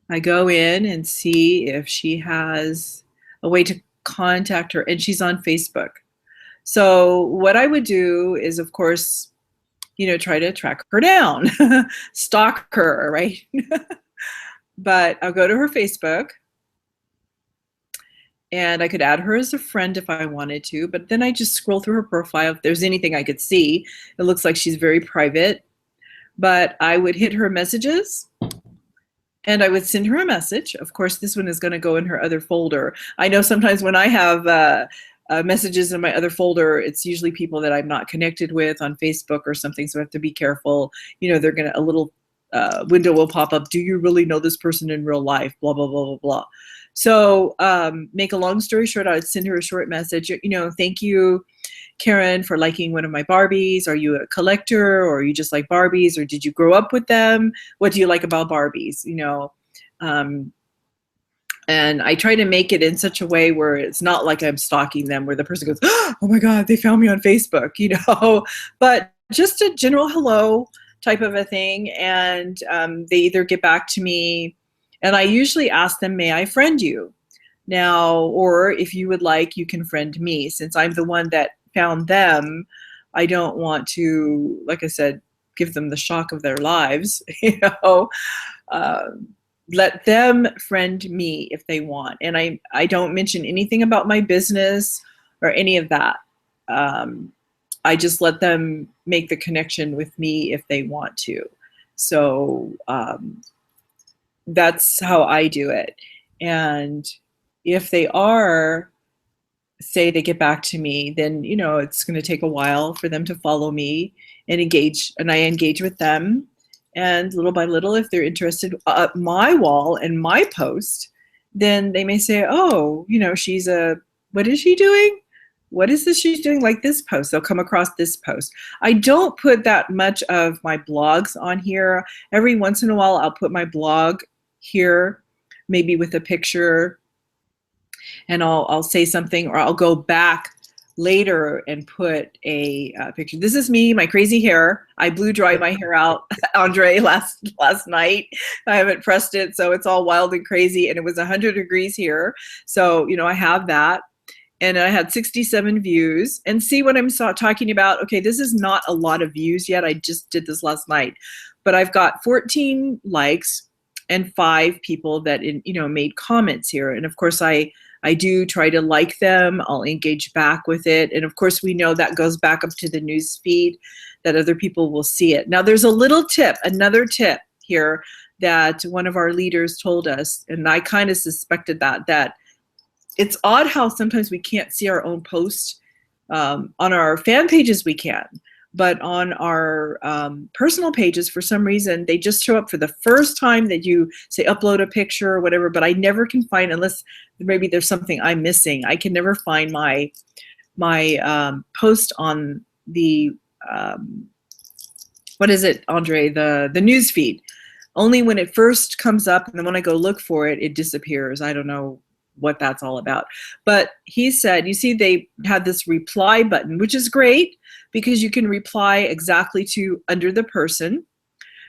I go in and see if she has a way to contact her, and she's on Facebook. So what I would do is, of course, try to track her down, stalk her, right? But I'll go to her Facebook, and I could add her as a friend if I wanted to, but then I just scroll through her profile. If there's anything I could see, it looks like she's very private, but I would hit her messages and I would send her a message. Of course, this one is going to go in her other folder. I know sometimes when I have messages in my other folder, it's usually people that I'm not connected with on Facebook or something, so I have to be careful. They're going to, a little window will pop up. Do you really know this person in real life? Blah, blah, blah, blah, blah. So make a long story short, I'd send her a short message. Thank you, Karen, for liking one of my Barbies. Are you a collector, or are you just like Barbies, or did you grow up with them? What do you like about Barbies? And I try to make it in such a way where it's not like I'm stalking them, where the person goes, oh my God, they found me on Facebook, but just a general hello type of a thing. And they either get back to me, and I usually ask them, may I friend you? Now, or if you would like, you can friend me. Since I'm the one that found them, I don't want to, like I said, give them the shock of their lives, let them friend me if they want. And I don't mention anything about my business or any of that. I just let them make the connection with me if they want to. So that's how I do it. And if they are, say they get back to me, then, it's going to take a while for them to follow me and engage. And I engage with them. And little by little, if they're interested at my wall and my post, then they may say, oh, what is she doing? What is this she's doing? Like this post, they'll come across this post. I don't put that much of my blogs on here. Every once in a while, I'll put my blog here, maybe with a picture, and I'll say something, or I'll go back later and put a picture. This is me, my crazy hair. I blew dry my hair out, Andre, last night. I haven't pressed it, so it's all wild and crazy, and it was 100 degrees here. So, I have that. And I had 67 views. And see what I'm talking about? Okay, this is not a lot of views yet. I just did this last night. But I've got 14 likes and 5 people that, made comments here. And of course, I do try to like them. I'll engage back with it. And of course, we know that goes back up to the news feed, that other people will see it. Now, there's another tip here that one of our leaders told us, and I kind of suspected that it's odd how sometimes we can't see our own post. On our fan pages we can, but on our personal pages, for some reason, they just show up for the first time that you say upload a picture or whatever, but I never can find, unless maybe there's something I'm missing, I can never find my post on the, what is it, Andre, the news feed. Only when it first comes up, and then when I go look for it, it disappears. I don't know what that's all about. But he said, you see, they had this reply button, which is great because you can reply exactly to under the person,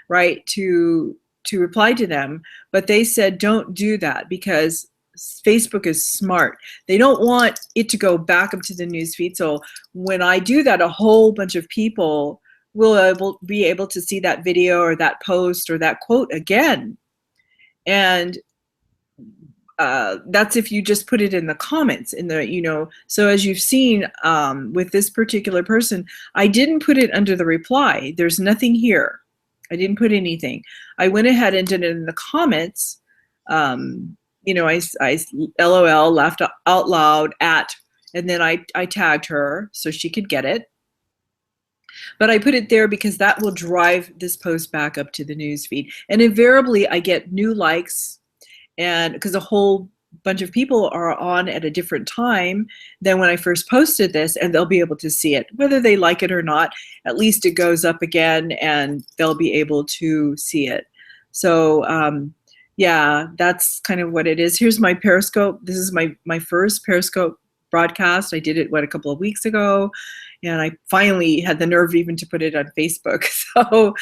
right, to reply to them. But they said, don't do that, because Facebook is smart. They don't want it to go back up to the newsfeed. So when I do that, a whole bunch of people will be able to see that video or that post or that quote again. And that's if you just put it in the comments, so as you've seen with this particular person, I didn't put it under the reply. There's nothing here. I didn't put anything. I went ahead and did it in the comments. I LOL, laughed out loud at, and then I tagged her so she could get it. But I put it there because that will drive this post back up to the news feed. And invariably, I get new likes, and because a whole bunch of people are on at a different time than when I first posted this, and they'll be able to see it. Whether they like it or not, at least it goes up again, and they'll be able to see it. So yeah, that's kind of what it is. Here's my Periscope. This is my first Periscope broadcast. I did it, a couple of weeks ago, and I finally had the nerve even to put it on Facebook. So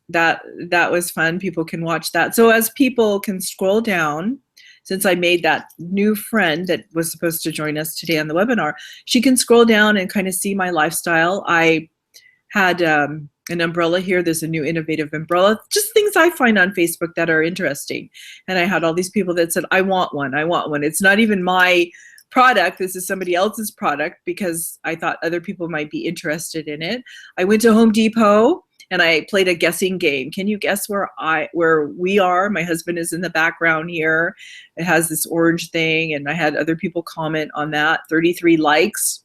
that was fun. People can watch that. So as people can scroll down, since I made that new friend that was supposed to join us today on the webinar, she can scroll down and kind of see my lifestyle. I had an umbrella here. There's a new innovative umbrella, just things I find on Facebook that are interesting. And I had all these people that said, I want one, I want one. It's not even my product. This is somebody else's product, because I thought other people might be interested in it. I went to Home Depot and I played a guessing game. Can you guess where we are? My husband is in the background here. It has this orange thing, and I had other people comment on that. 33 likes,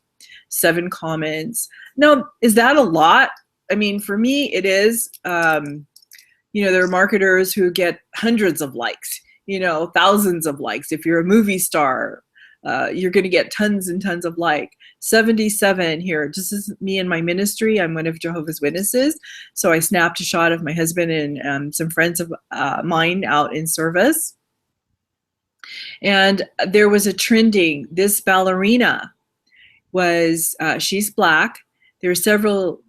7 comments. Now, is that a lot? I mean, for me, it is. You know, there are marketers who get hundreds of likes, you know, thousands of likes. If you're a movie star, you're going to get tons and tons of 77 here. This is me and my ministry. I'm one of Jehovah's Witnesses. So I snapped a shot of my husband and some friends of mine out in service. And there was a trending, this ballerina was, she's black. There are several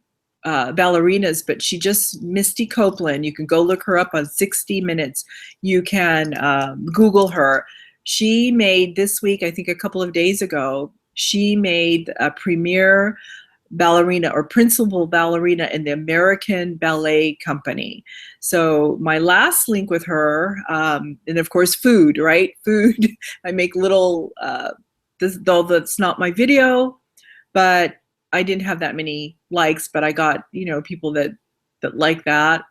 ballerinas, but she just, Misty Copeland, you can go look her up on 60 Minutes. You can Google her. She made this week, I think a couple of days ago, she made a premier ballerina or principal ballerina in the American Ballet Company. So my last link with her, and of course food, right? Food. I make little, though that's not my video, but I didn't have that many likes, but I got, you know, people that like that.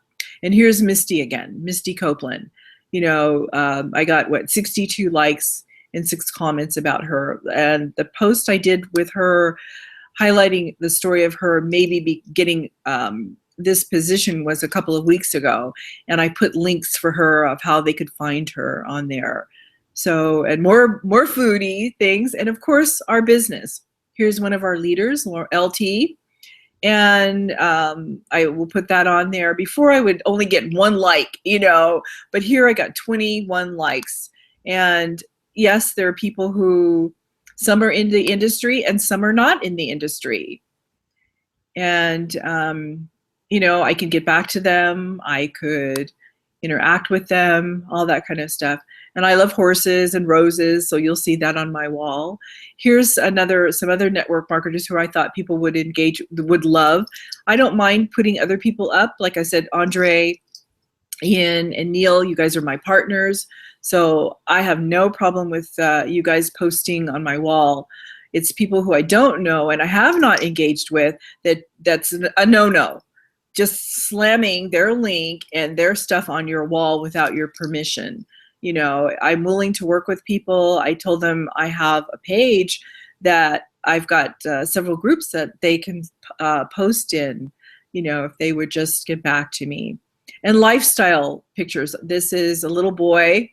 And here's Misty again, Misty Copeland. You know, I got 62 likes and 6 comments about her. And the post I did with her highlighting the story of her maybe getting this position was a couple of weeks ago. And I put links for her of how they could find her on there. So, and more foodie things. And of course, our business. Here's one of our leaders, LT. And I will put that on there. Before I would only get 1 like, you know, but here I got 21 likes. And yes, there are people who, some are in the industry and some are not in the industry. And, you know, I can get back to them. I could interact with them, all that kind of stuff. And I love horses and roses, so you'll see that on my wall. Here's some other network marketers who I thought people would would love. I don't mind putting other people up. Like I said, Andre, Ian, and Neil, you guys are my partners. So I have no problem with you guys posting on my wall. It's people who I don't know and I have not engaged with that's a no-no. Just slamming their link and their stuff on your wall without your permission. You know, I'm willing to work with people. I told them I have a page that I've got several groups that they can post in, you know, if they would just get back to me. And lifestyle pictures. This is a little boy.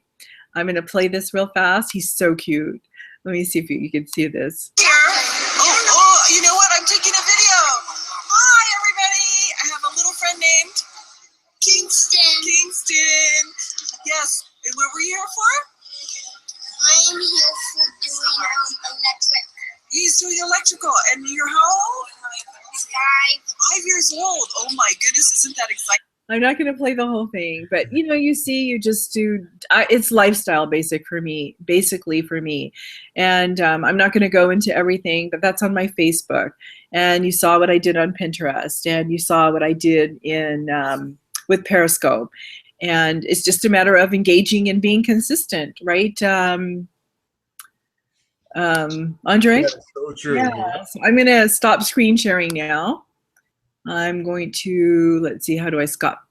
I'm going to play this real fast. He's so cute. Let me see if you can see this. Here. Oh, you know what? I'm taking a video. Hi, everybody. I have a little friend named Kingston. Yes. And what were you here for? I am here for doing electric. He's doing electrical. And you're how old? 5 years old. Oh my goodness, isn't that exciting? I'm not going to play the whole thing, but you know, you just do, it's lifestyle basically for me. And I'm not going to go into everything, but that's on my Facebook. And you saw what I did on Pinterest, and you saw what I did in with Periscope. And it's just a matter of engaging and being consistent, right? Andre? That's so true. Yeah. So I'm going to stop screen sharing now. I'm going to, let's see, how do I stop?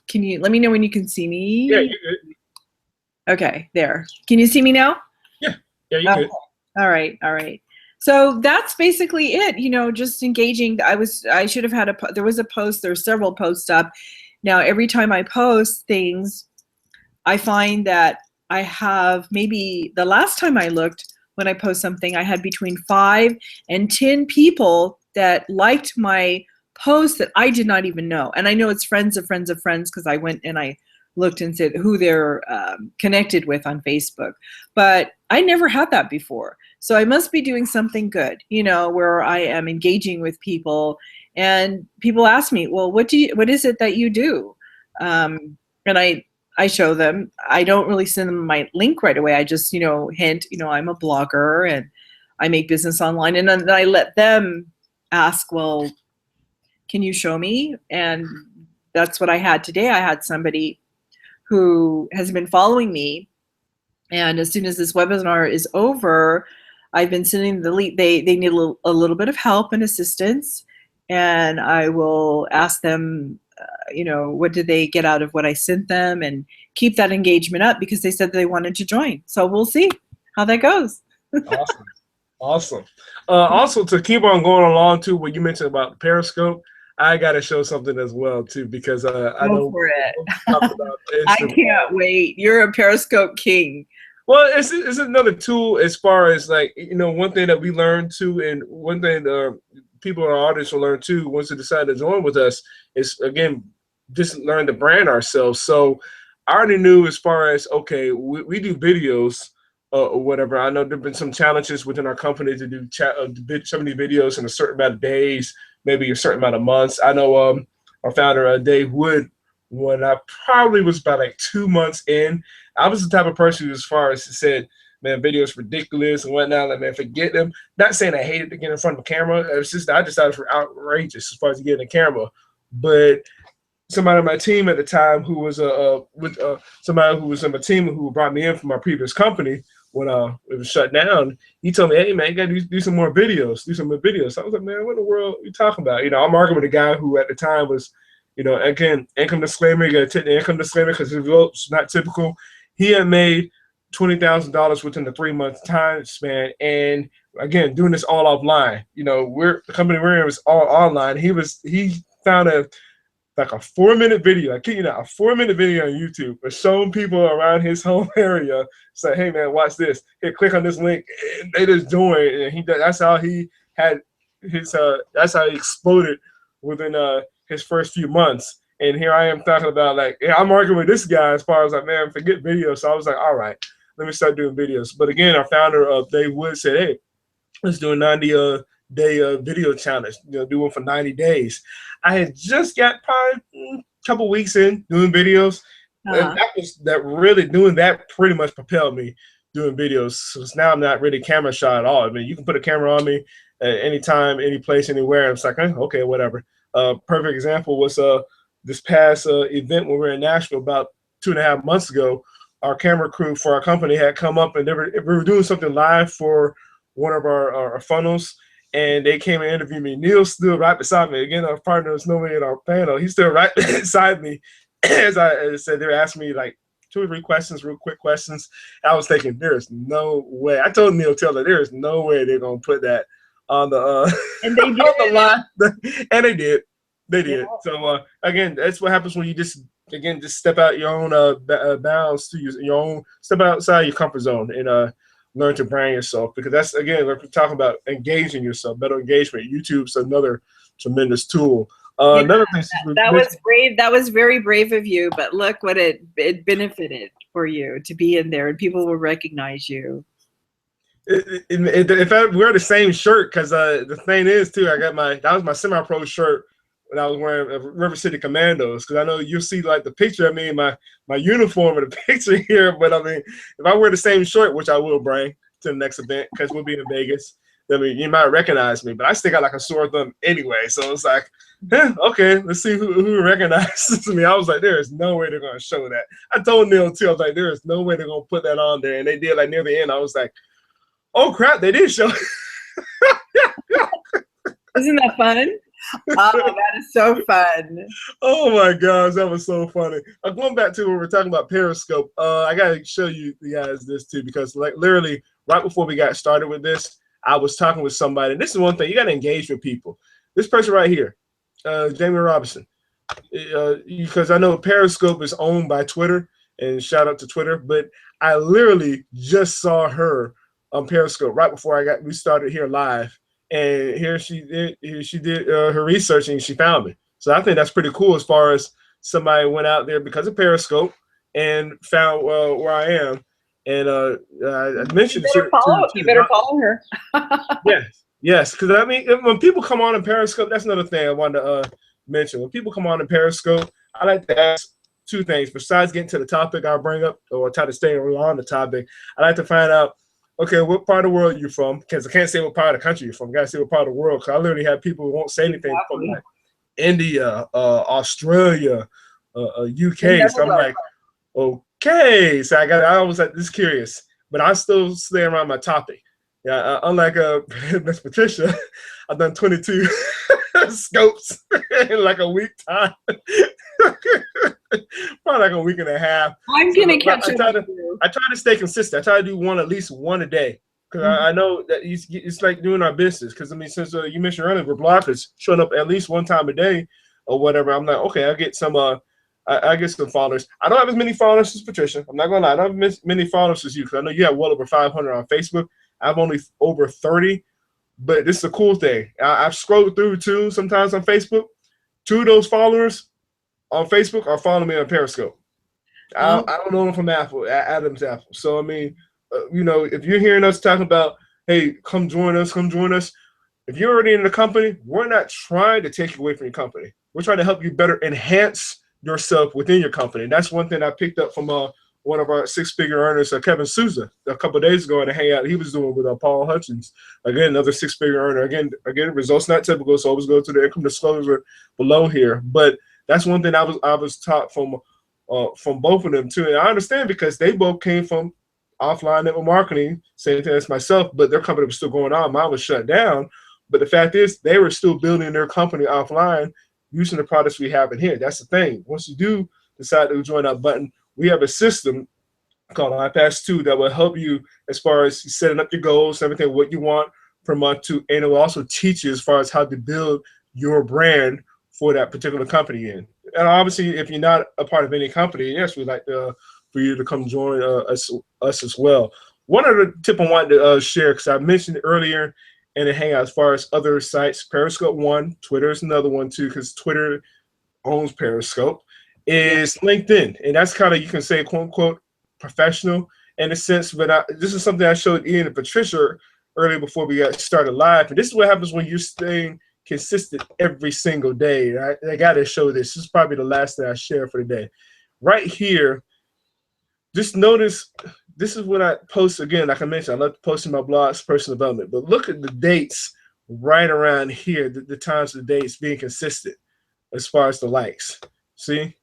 Can you let me know when you can see me? Yeah, you're good. Okay, there. Can you see me now? Yeah, you're good. All right. So that's basically it, just engaging. I should have had there was a post, there were several posts up. Now, every time I post things, I find that I have, maybe the last time I looked, when I post something, I had between 5 and 10 people that liked my post that I did not even know. And I know it's friends of friends of friends, because I went and I looked and said who they're connected with on Facebook. But I never had that before. So I must be doing something good, where I am engaging with people. And people ask me, well, what is it that you do? And I show them. I don't really send them my link right away. I just, hint, I'm a blogger and I make business online. And then I let them ask, well, can you show me? And that's what I had today. I had somebody who has been following me. And as soon as this webinar is over, I've been sending the link. They need a little bit of help and assistance. And I will ask them, what did they get out of what I sent them, and keep that engagement up, because they said they wanted to join. So we'll see how that goes. Awesome. Also, to keep on going along too, what you mentioned about Periscope, I got to show something as well too, because I know for it. About I can't wait. You're a Periscope king. Well, it's another tool as far as one thing that we learned too, and one thing people in our audience will learn too once they decide to join with us is, again, just learn to brand ourselves. So I already knew, as far as, okay, we do videos or whatever. I know there have been some challenges within our company to do so many videos in a certain amount of days, maybe a certain amount of months. I know our founder, Dave Wood, when I probably was about 2 months in, I was the type of person who, as far as said, man, videos ridiculous and whatnot, man, forget them. Not saying I hated to get in front of a camera. It's just I just thought it was outrageous as far as getting a camera. But somebody on my team at the time who was somebody who was on my team who brought me in from my previous company when it was shut down, he told me, hey man, you gotta do some more videos, So I was like, man, what in the world are you talking about? I'm arguing with a guy who at the time was, again, income disclaimer, you gotta take the income disclaimer because his results not typical. He had made $20,000 within the 3-month time span, and again, doing this all offline. The company we're in was all online. He found a 4-minute video. I kid you not, a 4-minute video on YouTube of showing people around his home area. Say, hey man, watch this. Hey, click on this link. And they just joined, and that's how he had his. That's how he exploded within his first few months. And here I am talking about I'm arguing with this guy as far as man, forget videos. So I was like, all right, let me start doing videos. But again, our founder, Dave Wood, said, hey, let's do a 90-day video challenge. Do one for 90 days. I had just got probably a couple weeks in doing videos. And that pretty much propelled me doing videos. So now I'm not really camera shy at all. I mean, you can put a camera on me at any time, any place, anywhere. It's like, okay, whatever. Perfect example was this past event when we were in Nashville about 2.5 months ago. Our camera crew for our company had come up, and we were doing something live for one of our funnels, and they came and interviewed me. Neil stood right beside me. Again, our partner is nobody in our panel. He stood right beside me. As I said, they were asking me 2 or 3 questions, real quick questions. I was thinking, there is no way. I told Neil Taylor, there is no way they're going to put that on the and they did. on the line. And they did. They did. Yeah. So again, that's what happens when you just step out your own bounds, to use your own, step outside your comfort zone and learn to brand yourself, because that's, again, we're talking about engaging yourself, better engagement. YouTube's another tremendous tool. Another thing that was brave. That was very brave of you. But look what it benefited for you to be in there, and people will recognize you. In fact, wear the same shirt, because the thing is too, that was my semi-pro shirt when I was wearing River City Commandos, because I know you'll see the picture of me in my uniform or the picture here. But I mean, if I wear the same shirt, which I will bring to the next event, because we'll be in Vegas, I mean, you might recognize me, but I still got a sore thumb anyway. So it's like, okay, let's see who recognizes me. I was like, there is no way they're going to show that. I told Neil too, I was like, there is no way they're going to put that on there. And they did, near the end. I was like, oh crap, they did show it. Isn't that fun? Oh, that is so fun. Oh my gosh, that was so funny. Going back to when we're talking about Periscope, I got to show you guys this too, because literally right before we got started with this, I was talking with somebody. And this is one thing, you got to engage with people. This person right here, Jamie Robinson, because I know Periscope is owned by Twitter, and shout out to Twitter, but I literally just saw her on Periscope right before we started here live, and here she did her research and she found me. So I think that's pretty cool as far as somebody went out there because of Periscope and found where I am. And I mentioned you better follow her. yes, because I mean, when people come on in Periscope, that's another thing I wanted to mention. When people come on in Periscope, I like to ask two things. Besides getting to the topic I'll bring up, or try to stay on the topic, I like to find out, okay, what part of the world you're from? Because I can't say what part of the country you're from. I got to say what part of the world. Because I literally have people who won't say anything from like India, Australia, UK. So I'm like, okay. So I was like this curious, but I still stay around my topic. Yeah, unlike Miss Patricia, I've done 22 scopes in like a week time. Probably like a week and a half. I'm gonna catch up. I try to stay consistent. I try to do at least one a day, because I know that it's like doing our business. Because I mean, since you mentioned earlier, we're bloggers showing up at least one time a day or whatever. I'm like, okay, I'll get some. I get some followers. I don't have as many followers as Patricia. I'm not gonna lie. I don't have as many followers as you, because I know you have well over 500 on Facebook. I have only over 30. But this is a cool thing. I've scrolled through too sometimes on Facebook. 2 of those followers on Facebook are following me on Periscope. I don't know them from Adam's Apple. So, I mean, you know, if you're hearing us talking about, hey, come join us. If you're already in the company, we're not trying to take you away from your company. We're trying to help you better enhance yourself within your company. And that's one thing I picked up from one of our 6-figure earners, Kevin Souza, a couple of days ago at a hangout he was doing with Paul Hutchins. Again, another 6-figure earner. Again, results not typical, so always go to the income disclosure below here. But that's one thing I was taught from both of them too. And I understand, because they both came from offline network marketing, same thing as myself, but their company was still going on. Mine was shut down. But the fact is, they were still building their company offline using the products we have in here. That's the thing. Once you do decide to join our button, we have a system called iPass 2 that will help you as far as setting up your goals, everything, what you want per month and it will also teach you as far as how to build your brand for that particular company in. And obviously, if you're not a part of any company, yes, we'd like for you to come join us as well. One other tip I wanted to share, because I mentioned earlier in the hangout as far as other sites, Periscope one, Twitter is another one too, because Twitter owns Periscope, is LinkedIn. And that's kind of, you can say, quote unquote, professional in a sense. But this is something I showed Ian and Patricia earlier before we got started live. And this is what happens when you're staying consistent every single day. I got to show this. This is probably the last thing I share for the day. Right here, just notice, this is what I post. Again, like I mentioned, I love posting my blogs, personal development. But look at the dates right around here, the times of the dates being consistent as far as the likes. See?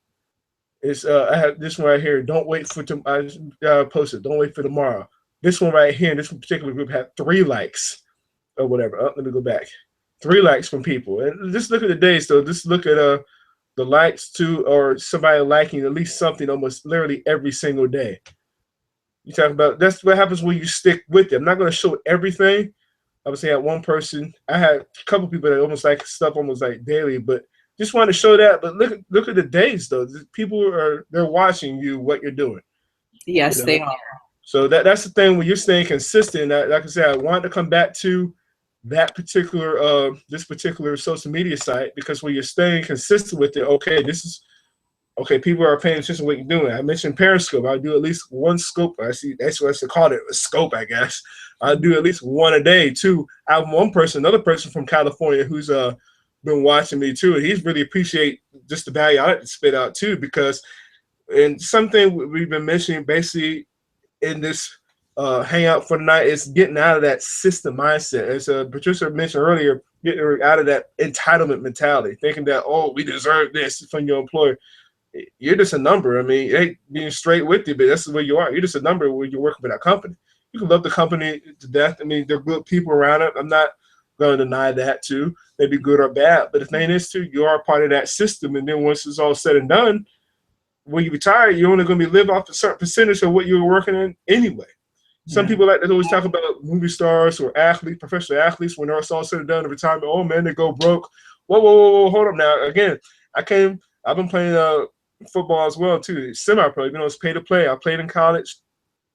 It's I have this one right here. Don't wait for I posted. Don't wait for tomorrow. This one right here, in this particular group, had 3 likes or whatever. Oh, let me go back. 3 likes from people. And just look at the days, though. Just look at the likes too, or somebody liking at least something almost literally every single day. You talk about, that's what happens when you stick with it. I'm not going to show everything. Obviously, I had one person. I had a couple people that almost like stuff almost like daily, but just want to show that. But look at the days, though. People they're watching you, what you're doing. Yes, you know? They are. So that's the thing when you're staying consistent. Like I said, I wanted to come back to that particular this particular social media site, because when you're staying consistent with it, okay, people are paying attention to what you're doing. I mentioned Periscope. I do at least one scope. That's what I call it, a scope, I guess. I do at least one a day too. I have another person from California who's been watching me too, and he's really appreciate just the value I spit out too, because and something we've been mentioning basically in this hangout for tonight is getting out of that system mindset. As Patricia mentioned earlier, getting out of that entitlement mentality, thinking that, oh, we deserve this from your employer. You're just a number. I mean, it ain't being straight with you, but that's the way you are. You're just a number when you're working for that company. You can love the company to death. I mean, there are good people around it. I'm not going to deny that too. They be good or bad. But the thing is too, you are part of that system. And then once it's all said and done, when you retire, you're only going to be live off a certain percentage of what you were working in anyway. Some people like to always talk about movie stars or athletes, professional athletes, when they're all said and done in retirement. Oh man, they go broke. Whoa, hold up now. Again, I've been playing football as well too, semi-pro. You know, it's pay to play. I played in college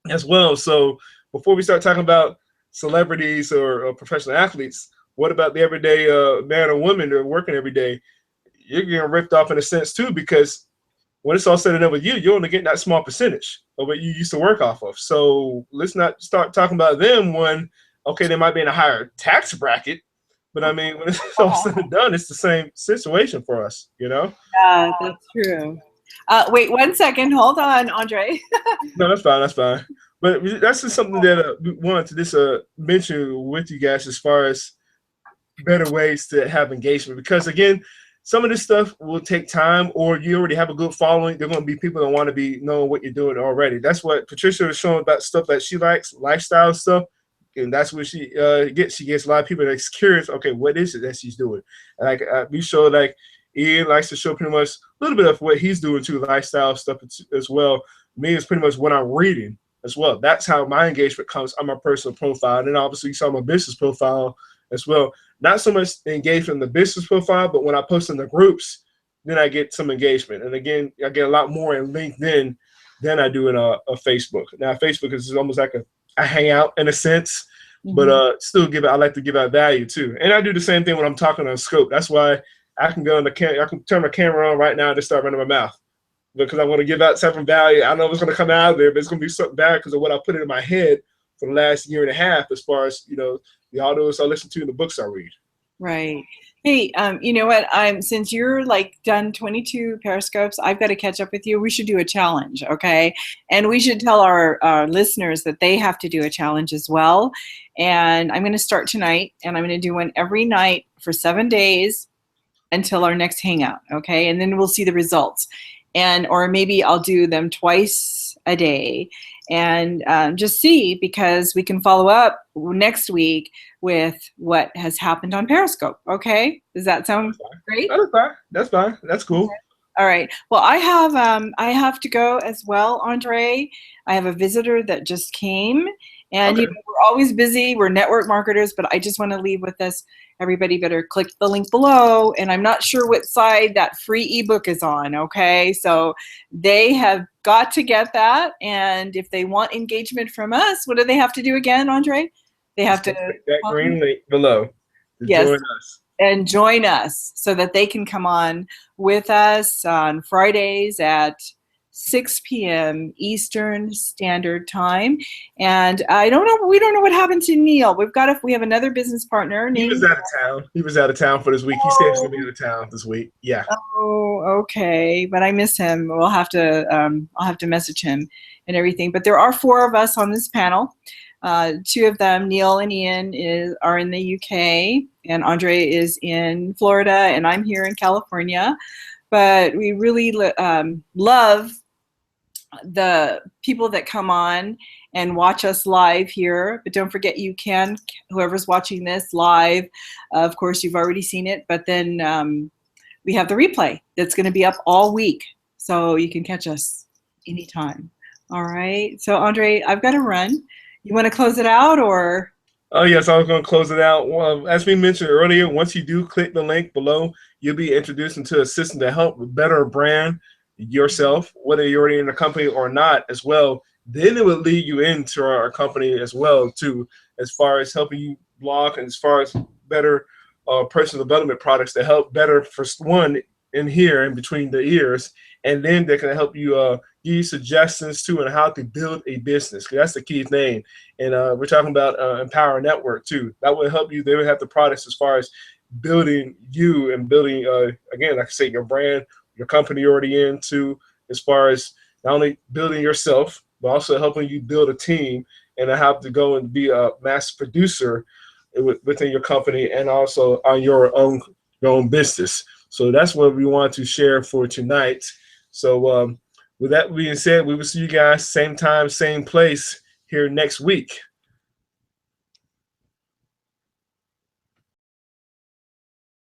as well. So before we start talking about celebrities or professional athletes, what about the everyday man or woman that are working every day? You're getting ripped off in a sense too, because when it's all said and done with you, you're only getting that small percentage of what you used to work off of. So let's not start talking about them when, okay, they might be in a higher tax bracket, but I mean, when it's all said and done, it's the same situation for us, you know? Yeah, that's true. Wait 1 second. Hold on, Andre. No, that's fine. That's fine. But that's just something that we wanted to just mention with you guys as far as better ways to have engagement. Because again, some of this stuff will take time, or you already have a good following. There are going to be people that want to be knowing what you're doing already. That's what Patricia was showing about stuff that she likes, lifestyle stuff. And that's what she gets. She gets a lot of people that's curious. Okay, what is it that she's doing? And like we show, like Ian likes to show pretty much a little bit of what he's doing too, lifestyle stuff as well. Me is pretty much what I'm reading as well. That's how my engagement comes on my personal profile. And then obviously you saw my business profile as well. Not so much engagement in the business profile, but when I post in the groups, then I get some engagement. And again, I get a lot more in LinkedIn than I do in a Facebook. Now, Facebook is almost like a hangout in a sense, but still I like to give out value too. And I do the same thing when I'm talking on Scope. That's why I can go on I can turn my camera on right now and just start running my mouth, because I want to give out something value. I know it's going to come out of there, but it's going to be something bad because of what I put in my head for the last year and a half, as far as, you know, the audios I listen to and the books I read. Right. Hey, you know what? Since you're like done 22 Periscopes, I've got to catch up with you. We should do a challenge, okay? And we should tell our listeners that they have to do a challenge as well. And I'm going to start tonight, and I'm going to do one every night for 7 days until our next hangout, okay? And then we'll see the results. Or maybe I'll do them twice a day, and just see, because we can follow up next week with what has happened on Periscope. Okay, does that sound great? That's fine. That's fine. That's cool. Okay. All right. Well, I have to go as well, Andre. I have a visitor that just came, and you know, we're always busy. We're network marketers, but I just want to leave with this. Everybody better click the link below, and I'm not sure what side that free ebook is on, okay? So they have got to get that, and if they want engagement from us, what do they have to do again, Andre? They have to click that green link below to join us. And join us so that they can come on with us on Fridays at 6 p.m. Eastern Standard Time. And we don't know what happened to Neil. We have another business partner. He was out of town. He was out of town for this week. He said he's gonna be out of town this week. Yeah. Oh, okay. But I miss him. I'll have to message him and everything. But there are 4 of us on this panel. 2 of them, Neil and Ian, are in the UK, and Andre is in Florida, and I'm here in California. But we really love the people that come on and watch us live here. But don't forget, you can, whoever's watching this live, of course, you've already seen it, but then we have the replay that's going to be up all week, so you can catch us anytime. All right. So, Andre, I've got to run. You want to close it out, or? Oh, yes, I was going to close it out. Well, as we mentioned earlier, once you do click the link below, you'll be introduced into a system to help better brand yourself, whether you're already in a company or not as well. Then it will lead you into our company as well, too, as far as helping you blog and as far as better personal development products to help better, first one, in here, in between the ears, and then they can help you give you suggestions too on how to build a business. That's the key thing. And we're talking about Empower Network too. That will help you. They will have the products as far as building you and building, again, like I say, your brand, your company you're already in too, as far as not only building yourself, but also helping you build a team and how to go and be a mass producer within your company and also on your own business. So that's what we want to share for tonight. So with that being said, we will see you guys same time, same place here next week.